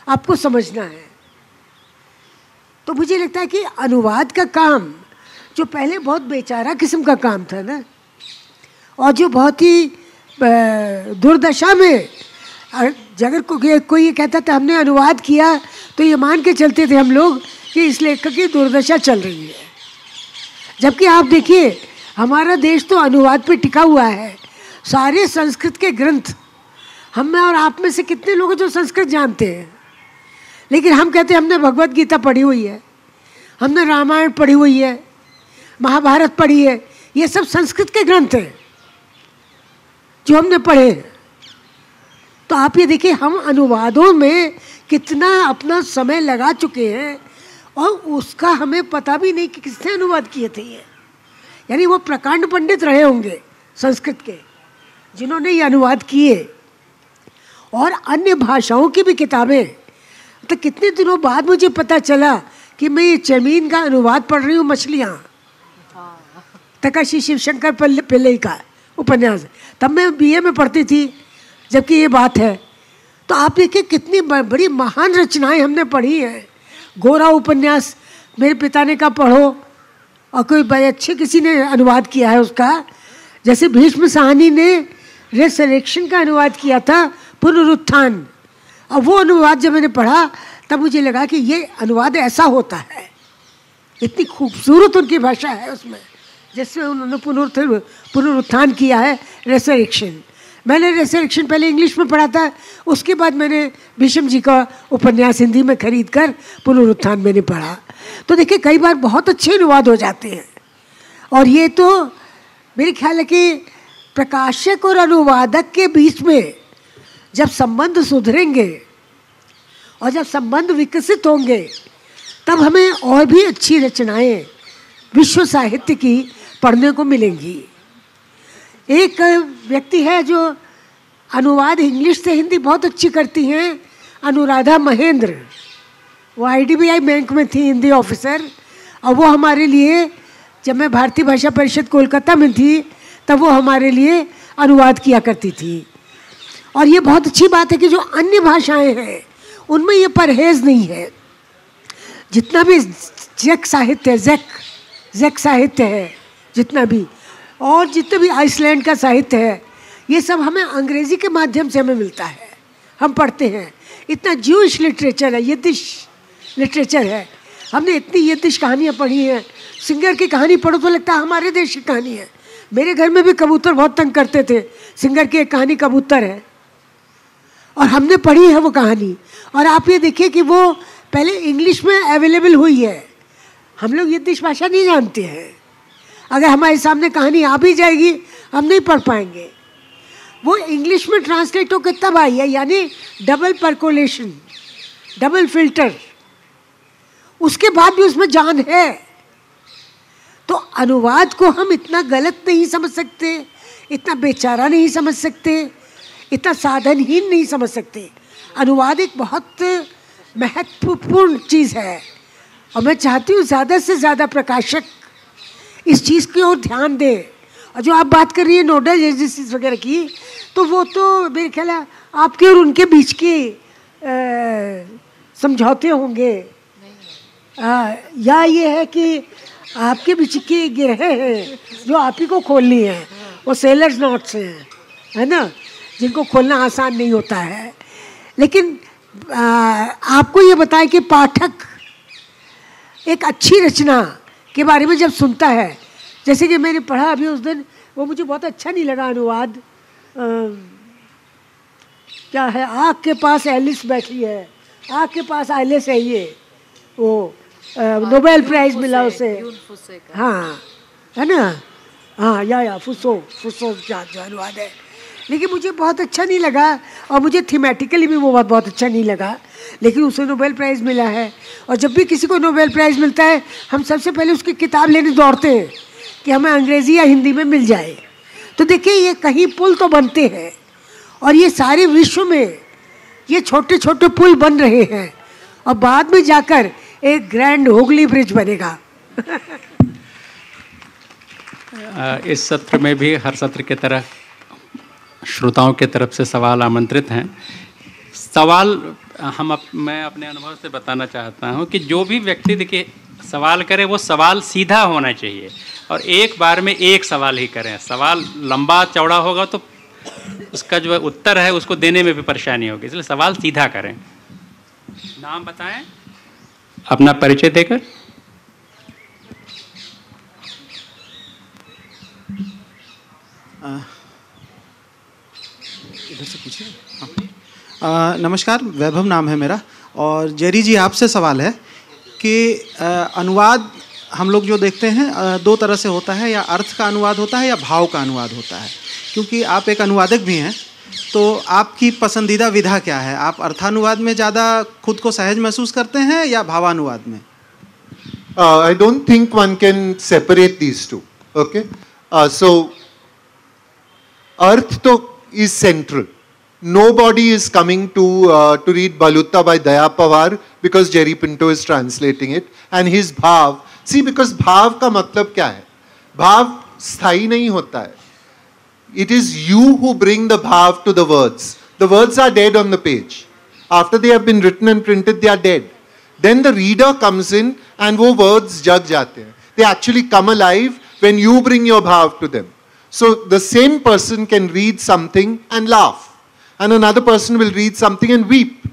आपको समझना है। तो मुझे लगता है कि अनुवाद का काम जो पहले बहुत बेचारा किस्म का काम था ना, और जो बहुत ही दुर्दशा में, अगर कोई ये कहता था हमने अनुवाद किया तो ये मान के चलते थे हम लोग कि इस लेखक की दुर्दशा चल रही है। जबकि आप देखिए हमारा देश तो अनुवाद पे टिका हुआ है। सारे संस्कृत के ग्रंथ, हम में और आप में से कितने लोग जो संस्कृत जानते हैं, लेकिन हम कहते हैं हमने भगवत गीता पढ़ी हुई है, हमने रामायण पढ़ी हुई है, महाभारत पढ़ी है। ये सब संस्कृत के ग्रंथ हैं जो हमने पढ़े। तो आप ये देखिए हम अनुवादों में कितना अपना समय लगा चुके हैं और उसका हमें पता भी नहीं कि किसने अनुवाद किए थे ये। यानी वो प्रकांड पंडित रहे होंगे संस्कृत के जिन्होंने ये अनुवाद किए। और अन्य भाषाओं की भी किताबें, तो कितने दिनों बाद मुझे पता चला कि मैं ये चैमीन का अनुवाद पढ़ रही हूँ, मछलियाँ, तकाशी शिवशंकर पिल्लई का उपन्यास। तब मैं BA में पढ़ती थी जबकि ये बात है। तो आप देखिए कितनी बड़ी महान रचनाएं हमने पढ़ी हैं। गोरा उपन्यास मेरे पिता ने कहा पढ़ो, और कोई बड़े अच्छे किसी ने अनुवाद किया है उसका। जैसे भीष्म साहनी ने रेसरेक्शन का अनुवाद किया था, पुनरुत्थान। और वो अनुवाद जब मैंने पढ़ा तब मुझे लगा कि ये अनुवाद ऐसा होता है। इतनी खूबसूरत उनकी भाषा है उसमें, जिसमें उन्होंने पुनरुत्थान किया है, रेसरेक्शन। मैंने रेसरेक्शन पहले इंग्लिश में पढ़ा था, उसके बाद मैंने भीष्म जी का उपन्यास हिंदी में खरीद कर पुनरुत्थान मैंने पढ़ा। तो देखिए कई बार बहुत अच्छे अनुवाद हो जाते हैं। और ये तो मेरे ख्याल है कि प्रकाशक और अनुवादक के बीच में जब संबंध सुधरेंगे और जब संबंध विकसित होंगे तब हमें और भी अच्छी रचनाएं विश्व साहित्य की पढ़ने को मिलेंगी। एक व्यक्ति है जो अनुवाद इंग्लिश से हिंदी बहुत अच्छी करती हैं, अनुराधा महेंद्र। वो IDBI बैंक में थी हिंदी ऑफिसर, और वो हमारे लिए, जब मैं भारतीय भाषा परिषद कोलकाता में थी तब वो हमारे लिए अनुवाद किया करती थी। और ये बहुत अच्छी बात है कि जो अन्य भाषाएं हैं उनमें ये परहेज नहीं है। जितना भी जैक साहित्य है, जितना भी, और जितने भी आइसलैंड का साहित्य है, ये सब हमें अंग्रेज़ी के माध्यम से हमें मिलता है, हम पढ़ते हैं। इतना ज्यूइश लिटरेचर है, यिद्दिश लिटरेचर है, हमने इतनी यिद्दिश कहानियाँ पढ़ी हैं। सिंगर की कहानी पढ़ो तो लगता है हमारे देश की कहानी है। मेरे घर में भी कबूतर बहुत तंग करते थे। सिंगर की एक कहानी कबूतर है, और हमने पढ़ी है वो कहानी। और आप ये देखिए कि वो पहले इंग्लिश में अवेलेबल हुई है। हम लोग यिद्दिश भाषा नहीं जानते हैं, अगर हमारे सामने कहानी आ भी जाएगी हम नहीं पढ़ पाएंगे। वो इंग्लिश में ट्रांसलेट होकर तब आई है, यानी डबल परकोलेशन, डबल फिल्टर, उसके बाद भी उसमें जान है। तो अनुवाद को हम इतना गलत नहीं समझ सकते, इतना बेचारा नहीं समझ सकते, इतना साधनहीन नहीं समझ सकते। अनुवाद एक बहुत महत्वपूर्ण चीज़ है और मैं चाहती हूँ ज़्यादा से ज़्यादा प्रकाशक इस चीज़ की ओर ध्यान दें। और जो आप बात कर रही है नोडल एजेंसीज वगैरह की, तो वो तो मेरे ख्याल है आपके और उनके बीच के समझौते होंगे, या ये है कि आपके बीच की गिरह हैं जो आप ही को खोलनी है, वो सेलर्स नोट्स हैं, है ना, जिनको खोलना आसान नहीं होता है। लेकिन आपको ये बताएं कि पाठक एक अच्छी रचना के बारे में जब सुनता है, जैसे कि मैंने पढ़ा अभी उस दिन, वो मुझे बहुत अच्छा नहीं लगा अनुवाद, क्या है, आँख के पास एलिस बैठी है, आँख के पास आइलेस है, ये वो नोबेल प्राइज मिला उसे, हाँ है ना, हाँ या फुसो जो अनुवाद है, लेकिन मुझे बहुत अच्छा नहीं लगा और मुझे थीमेटिकली भी वो बहुत अच्छा नहीं लगा, लेकिन उसे नोबेल प्राइज़ मिला है। और जब भी किसी को नोबेल प्राइज़ मिलता है हम सबसे पहले उसकी किताब लेने दौड़ते हैं कि हमें अंग्रेज़ी या हिंदी में मिल जाए। तो देखिए ये कहीं पुल तो बनते हैं और ये सारे विश्व में ये छोटे छोटे पुल बन रहे हैं और बाद में जाकर एक ग्रैंड हुगली ब्रिज बनेगा। इस सत्र में भी हर सत्र की तरह श्रोताओं के तरफ से सवाल आमंत्रित हैं। सवाल मैं अपने अनुभव से बताना चाहता हूं कि जो भी व्यक्ति देखिए सवाल करे वो सवाल सीधा होना चाहिए और एक बार में एक सवाल ही करें। सवाल लंबा चौड़ा होगा तो उसका जो उत्तर है उसको देने में भी परेशानी होगी, इसलिए सवाल सीधा करें। नाम बताएं, अपना परिचय देकर। इधर से पूछिए। नमस्कार, वैभव नाम है मेरा। और जेरी जी आपसे सवाल है कि अनुवाद हम लोग जो देखते हैं दो तरह से होता है, या अर्थ का अनुवाद होता है या भाव का अनुवाद होता है। क्योंकि आप एक अनुवादक भी हैं, तो आपकी पसंदीदा विधा क्या है? आप अर्थानुवाद में ज़्यादा खुद को सहज महसूस करते हैं या भावानुवाद में? I don't think one can separate these two. Okay, so अर्थ तो is central. Nobody is coming to read Balutta by Daya Pawar because Jerry Pinto is translating it, and his bhav. See, because bhav का मतलब क्या है? भाव स्थायी नहीं होता है. It is you who bring the bhav to the words. The words are dead on the page. After they have been written and printed, they are dead. Then the reader comes in and वो words जग जाते हैं. They actually come alive when you bring your bhav to them. So the same person can read something and laugh, and another person will read something and weep.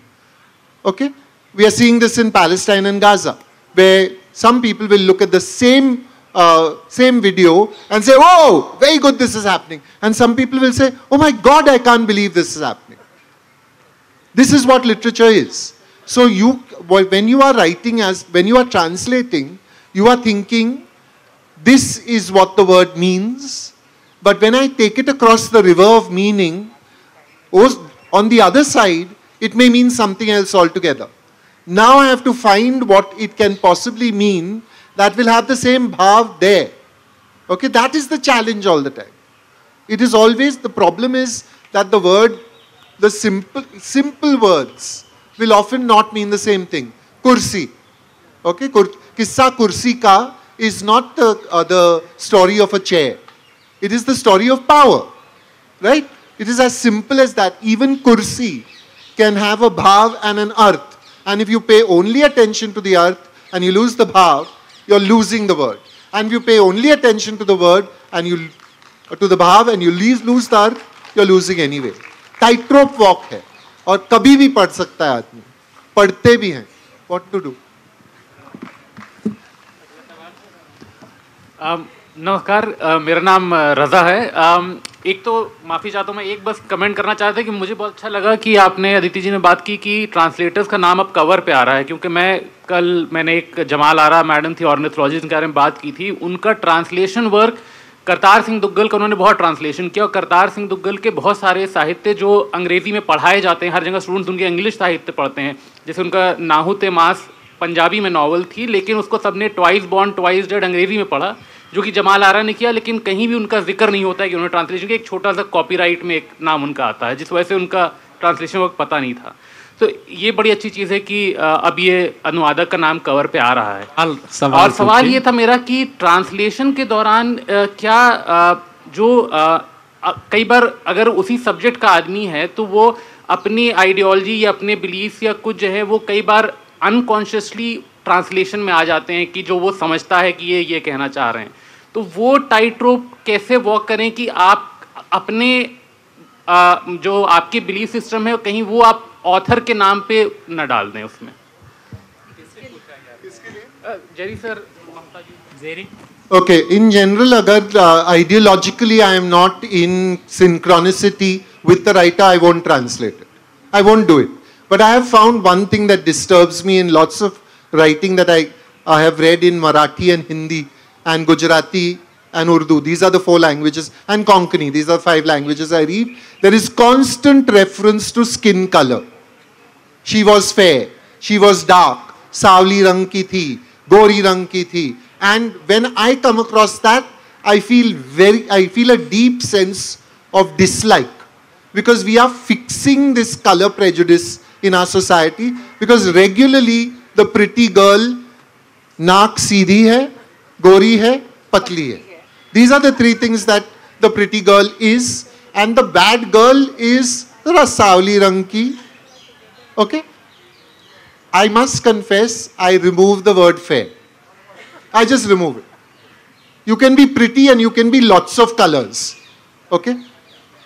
Okay? We are seeing this in Palestine and Gaza, where some people will look at the same video and say, oh, very good, this is happening. And some people will say, oh my God, I can't believe this is happening. This is what literature is. So when you are writing, when you are translating, you are thinking, this is what the word means. But when I take it across the river of meaning, on the other side, it may mean something else altogether. Now I have to find what it can possibly mean that will have the same bhav there. Okay, that is the challenge all the time. It is always, the problem is that the simple words will often not mean the same thing. Kursi. Okay, Kissa Kursi Ka is not the story of a chair. It is the story of power, right? It is as simple as that. Even kursi can have a bhav and an arth. And if you pay only attention to the arth and you lose the bhav, you're losing the word. And if you pay only attention to the word and to the bhav and you lose the arth, you're losing anyway. Tightrope walk है और कभी भी पढ़ सकता है आदमी, पढ़ते भी हैं. What to do? नमस्कार, मेरा नाम रज़ा है। एक तो माफ़ी चाहता हूँ, मैं एक बस कमेंट करना चाहता कि मुझे बहुत अच्छा लगा कि आपने अदिति जी ने बात की कि ट्रांसलेटर्स का नाम अब कवर पे आ रहा है, क्योंकि मैंने एक जमाल आरा मैडम थी ऑर्निथोलॉजिस्ट के बारे में बात की थी। उनका ट्रांसलेशन वर्क, करतार सिंह दुग्गल का उन्होंने बहुत ट्रांसलेशन किया और करतार सिंह दुग्गल के बहुत सारे साहित्य जो अंग्रेज़ी में पढ़ाए जाते हैं, हर जगह स्टूडेंट्स उनके इंग्लिश साहित्य पढ़ते हैं। जैसे उनका नाहुते मास पंजाबी में नावल थी, लेकिन उसको सबने ट्वाइस बॉर्न ट्वाइस डेड अंग्रेज़ी में पढ़ा, जो कि जमाल आरा ने किया, लेकिन कहीं भी उनका जिक्र नहीं होता है कि उन्होंने ट्रांसलेशन किया। एक छोटा सा कॉपीराइट में एक नाम उनका आता है, जिस वजह से उनका ट्रांसलेशन वर्क पता नहीं था। तो ये बड़ी अच्छी चीज़ है कि अब ये अनुवादक का नाम कवर पे आ रहा है। और सवाल ये था मेरा कि ट्रांसलेशन के दौरान क्या कई बार अगर उसी सब्जेक्ट का आदमी है तो वो अपनी आइडियोलॉजी या अपने बिलीफ या कुछ जो है वो कई बार अनकॉन्शियसली ट्रांसलेशन में आ जाते हैं कि जो वो समझता है कि ये कहना चाह रहे हैं। तो वो टाइट रोप कैसे वॉक करें कि आप अपने जो आपके बिलीफ सिस्टम है कहीं वो आप ऑथर के नाम पे न डाल दें उसमें। Jerry sir, Mamata ji, Jerry. Okay, in general, agar ideologically I am not in synchronicity with the writer, I won't translate it. I won't do it. But I have found one thing that disturbs me in lots of writing that I have read in Marathi and Hindi and Gujarati and Urdu. These are the 4 languages, and Konkani. These are 5 languages I read. There is constant reference to skin color. She was fair. She was dark. Savli rang ki thi. Gori rang ki thi. And when I come across that, I feel a deep sense of dislike, because we are fixing this color prejudice in our society, because regularly the pretty girl naak seedhi hai, gori hai, patli hai. These are the 3 things that the pretty girl is, and the bad girl is savli rang ki. Okay? I must confess, I remove the word fair. I just remove it. You can be pretty and you can be lots of colors. Okay?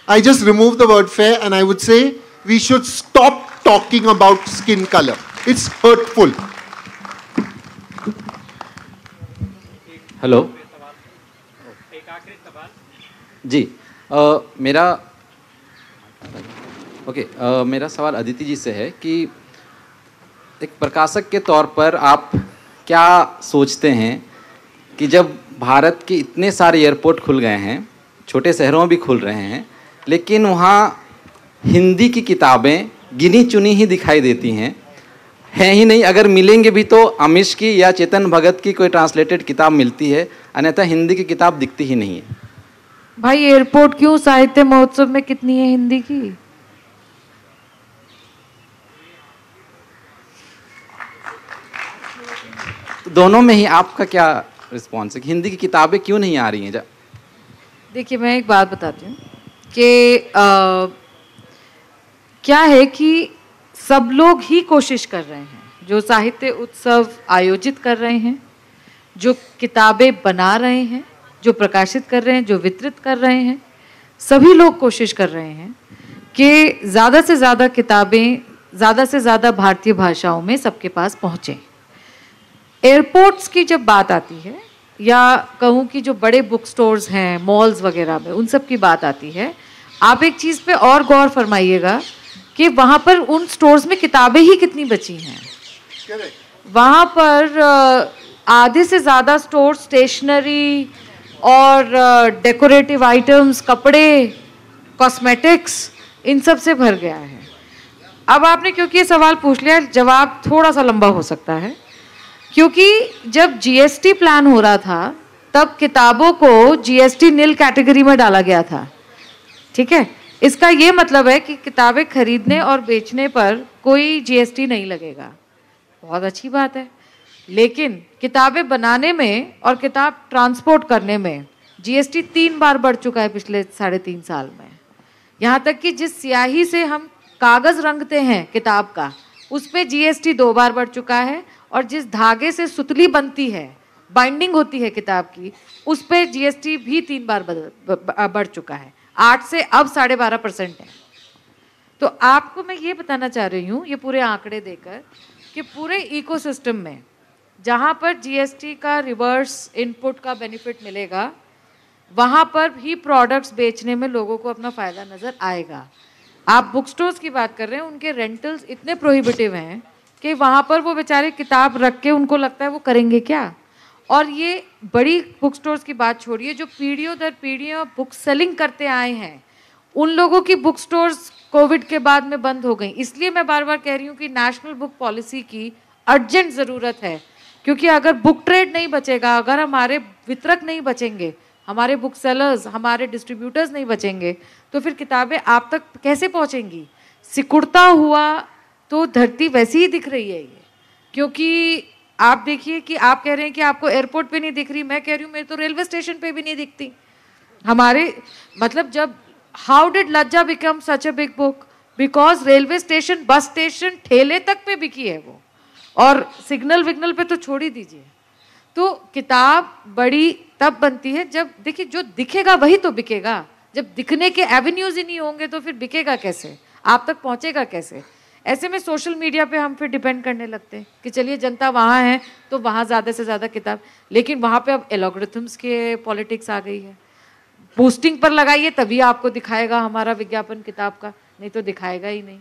I just remove the word fair, and I would say we should stop talking about skin color. It's hurtful. Hello जी, मेरा सवाल अदिति जी से है कि एक प्रकाशक के तौर पर आप क्या सोचते हैं कि जब भारत के इतने सारे एयरपोर्ट खुल गए हैं, छोटे शहरों में भी खुल रहे हैं, लेकिन वहाँ हिंदी की किताबें गिनी चुनी ही दिखाई देती हैं ही नहीं, अगर मिलेंगे भी तो अमीश की या चेतन भगत की कोई ट्रांसलेटेड किताब मिलती है, अन्यथा हिंदी की किताब दिखती ही नहीं है। भाई एयरपोर्ट क्यों, साहित्य महोत्सव में कितनी है हिंदी की? दोनों में ही आपका क्या रिस्पॉन्स है कि हिंदी की किताबें क्यों नहीं आ रही हैं? देखिए, मैं एक बात बताती हूँ कि क्या है कि सब लोग ही कोशिश कर रहे हैं, जो साहित्य उत्सव आयोजित कर रहे हैं, जो किताबें बना रहे हैं, जो प्रकाशित कर रहे हैं, जो वितरित कर रहे हैं, सभी लोग कोशिश कर रहे हैं कि ज़्यादा से ज़्यादा किताबें ज़्यादा से ज़्यादा भारतीय भाषाओं में सबके पास पहुँचें। एयरपोर्ट्स की जब बात आती है, या कहूँ कि जो बड़े बुक स्टोर्स हैं, मॉल्स वगैरह में, उन सब की बात आती है, आप एक चीज़ पे और गौर फरमाइएगा कि वहाँ पर उन स्टोर्स में किताबें ही कितनी बची हैं। वहाँ पर आधे से ज़्यादा स्टोर स्टेशनरी और डेकोरेटिव आइटम्स, कपड़े, कॉस्मेटिक्स, इन सब से भर गया है। अब आपने क्योंकि ये सवाल पूछ लिया, जवाब थोड़ा सा लंबा हो सकता है, क्योंकि जब जीएसटी प्लान हो रहा था तब किताबों को जीएसटी नील कैटेगरी में डाला गया था। ठीक है, इसका ये मतलब है कि किताबें खरीदने और बेचने पर कोई जीएसटी नहीं लगेगा। बहुत अच्छी बात है, लेकिन किताबें बनाने में और किताब ट्रांसपोर्ट करने में जीएसटी 3 बार बढ़ चुका है पिछले 3.5 साल में। यहाँ तक कि जिस स्याही से हम कागज़ रंगते हैं किताब का, उस पर जीएसटी 2 बार बढ़ चुका है, और जिस धागे से सुतली बनती है, बाइंडिंग होती है किताब की, उस पर जीएसटी भी 3 बार बढ़ चुका है। 8 से अब 12.5% है। तो आपको मैं ये बताना चाह रही हूँ, ये पूरे आंकड़े देकर, कि पूरे इकोसिस्टम में जहाँ पर जीएसटी का रिवर्स इनपुट का बेनिफिट मिलेगा, वहाँ पर भी प्रोडक्ट्स बेचने में लोगों को अपना फ़ायदा नज़र आएगा। आप बुक स्टोर्स की बात कर रहे हैं, उनके रेंटल्स इतने प्रोहिबिटिव हैं कि वहाँ पर वो बेचारे किताब रख के उनको लगता है वो करेंगे क्या। और ये बड़ी बुक स्टोर्स की बात छोड़िए, जो पीढ़ियों दर पीढ़ियों बुक सेलिंग करते आए हैं, उन लोगों की बुक स्टोर्स कोविड के बाद में बंद हो गई। इसलिए मैं बार बार कह रही हूँ कि नेशनल बुक पॉलिसी की अर्जेंट ज़रूरत है, क्योंकि अगर बुक ट्रेड नहीं बचेगा, अगर हमारे वितरक नहीं बचेंगे, हमारे बुक सेलर्स, हमारे डिस्ट्रीब्यूटर्स नहीं बचेंगे, तो फिर किताबें आप तक कैसे पहुँचेंगी? सिकुड़ता हुआ तो धरती वैसी ही दिख रही है ये। क्योंकि आप देखिए कि आप कह रहे हैं कि आपको एयरपोर्ट पे नहीं दिख रही, मैं कह रही हूँ मेरे तो रेलवे स्टेशन पे भी नहीं दिखती। हमारे मतलब जब हाउ डिड लज्जा become such a big book, because railway station, bus station, ठेले तक पे बिकी है वो, और सिग्नल विग्नल पे तो छोड़ ही दीजिए। तो किताब बड़ी तब बनती है जब, देखिए जो दिखेगा वही तो बिकेगा। जब दिखने के एवेन्यूज ही नहीं होंगे तो फिर बिकेगा कैसे, आप तक पहुंचेगा कैसे? ऐसे में सोशल मीडिया पे हम फिर डिपेंड करने लगते हैं कि चलिए जनता वहाँ है तो वहाँ ज़्यादा से ज़्यादा किताब, लेकिन वहाँ पे अब एल्गोरिथम्स के पॉलिटिक्स आ गई है। पोस्टिंग पर लगाइए तभी आपको दिखाएगा हमारा विज्ञापन किताब का, नहीं तो दिखाएगा ही नहीं।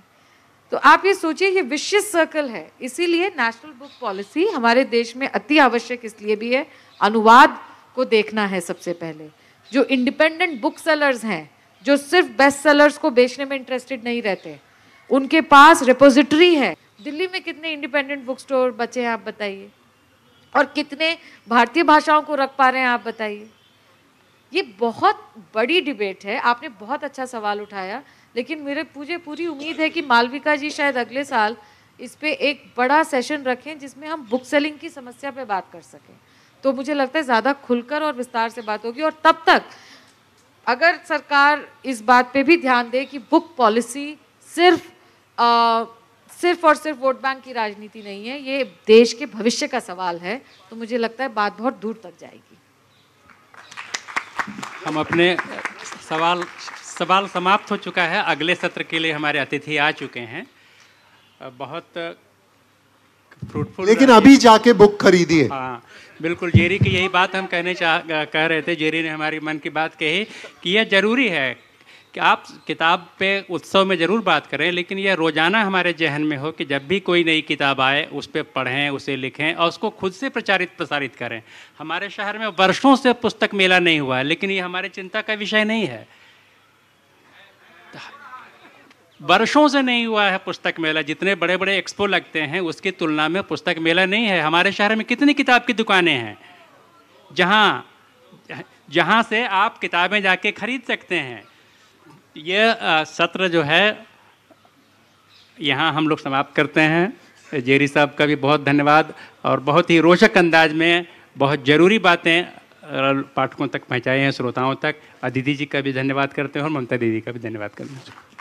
तो आप ये सोचिए ये विशियस सर्कल है। इसीलिए नेशनल बुक पॉलिसी हमारे देश में अति आवश्यक इसलिए भी है, अनुवाद को देखना है सबसे पहले। जो इंडिपेंडेंट बुक सेलर्स हैं, जो सिर्फ बेस्ट सेलर्स को बेचने में इंटरेस्टेड नहीं रहते, उनके पास रिपोजिटरी है। दिल्ली में कितने इंडिपेंडेंट बुक स्टोर बचे हैं आप बताइए, और कितने भारतीय भाषाओं को रख पा रहे हैं आप बताइए। ये बहुत बड़ी डिबेट है, आपने बहुत अच्छा सवाल उठाया, लेकिन मेरे मुझे पूरी उम्मीद है कि मालविका जी शायद अगले साल इस पे एक बड़ा सेशन रखें जिसमें हम बुक सेलिंग की समस्या पे बात कर सकें। तो मुझे लगता है ज़्यादा खुलकर और विस्तार से बात होगी। और तब तक अगर सरकार इस बात पे भी ध्यान दे कि बुक पॉलिसी सिर्फ और सिर्फ वोट बैंक की राजनीति नहीं है, ये देश के भविष्य का सवाल है, तो मुझे लगता है बात बहुत दूर तक जाएगी। हम अपने सवाल समाप्त हो चुका है। अगले सत्र के लिए हमारे अतिथि आ चुके हैं। बहुत फ्रूटफुल, लेकिन अभी जाके बुक खरीदिए। हाँ बिल्कुल, जेरी की यही बात हम कह रहे थे। जेरी ने हमारी मन की बात कही कि यह जरूरी है कि आप किताब पे उत्सव में ज़रूर बात करें, लेकिन यह रोज़ाना हमारे जहन में हो कि जब भी कोई नई किताब आए उस पर पढ़ें, उसे लिखें और उसको खुद से प्रसारित करें। हमारे शहर में वर्षों से पुस्तक मेला नहीं हुआ है, लेकिन ये हमारे चिंता का विषय नहीं है। वर्षों से नहीं हुआ है पुस्तक मेला। जितने बड़े बड़े एक्सपो लगते हैं उसकी तुलना में पुस्तक मेला नहीं है। हमारे शहर में कितनी किताब की दुकानें हैं जहाँ से आप किताबें जाके खरीद सकते हैं। यह सत्र जो है यहाँ हम लोग समाप्त करते हैं। जेरी साहब का भी बहुत धन्यवाद, और बहुत ही रोचक अंदाज में बहुत ज़रूरी बातें पाठकों तक पहुँचाए हैं, श्रोताओं तक। अदिति जी का भी धन्यवाद करते हैं और ममता दीदी का भी धन्यवाद करते हैं।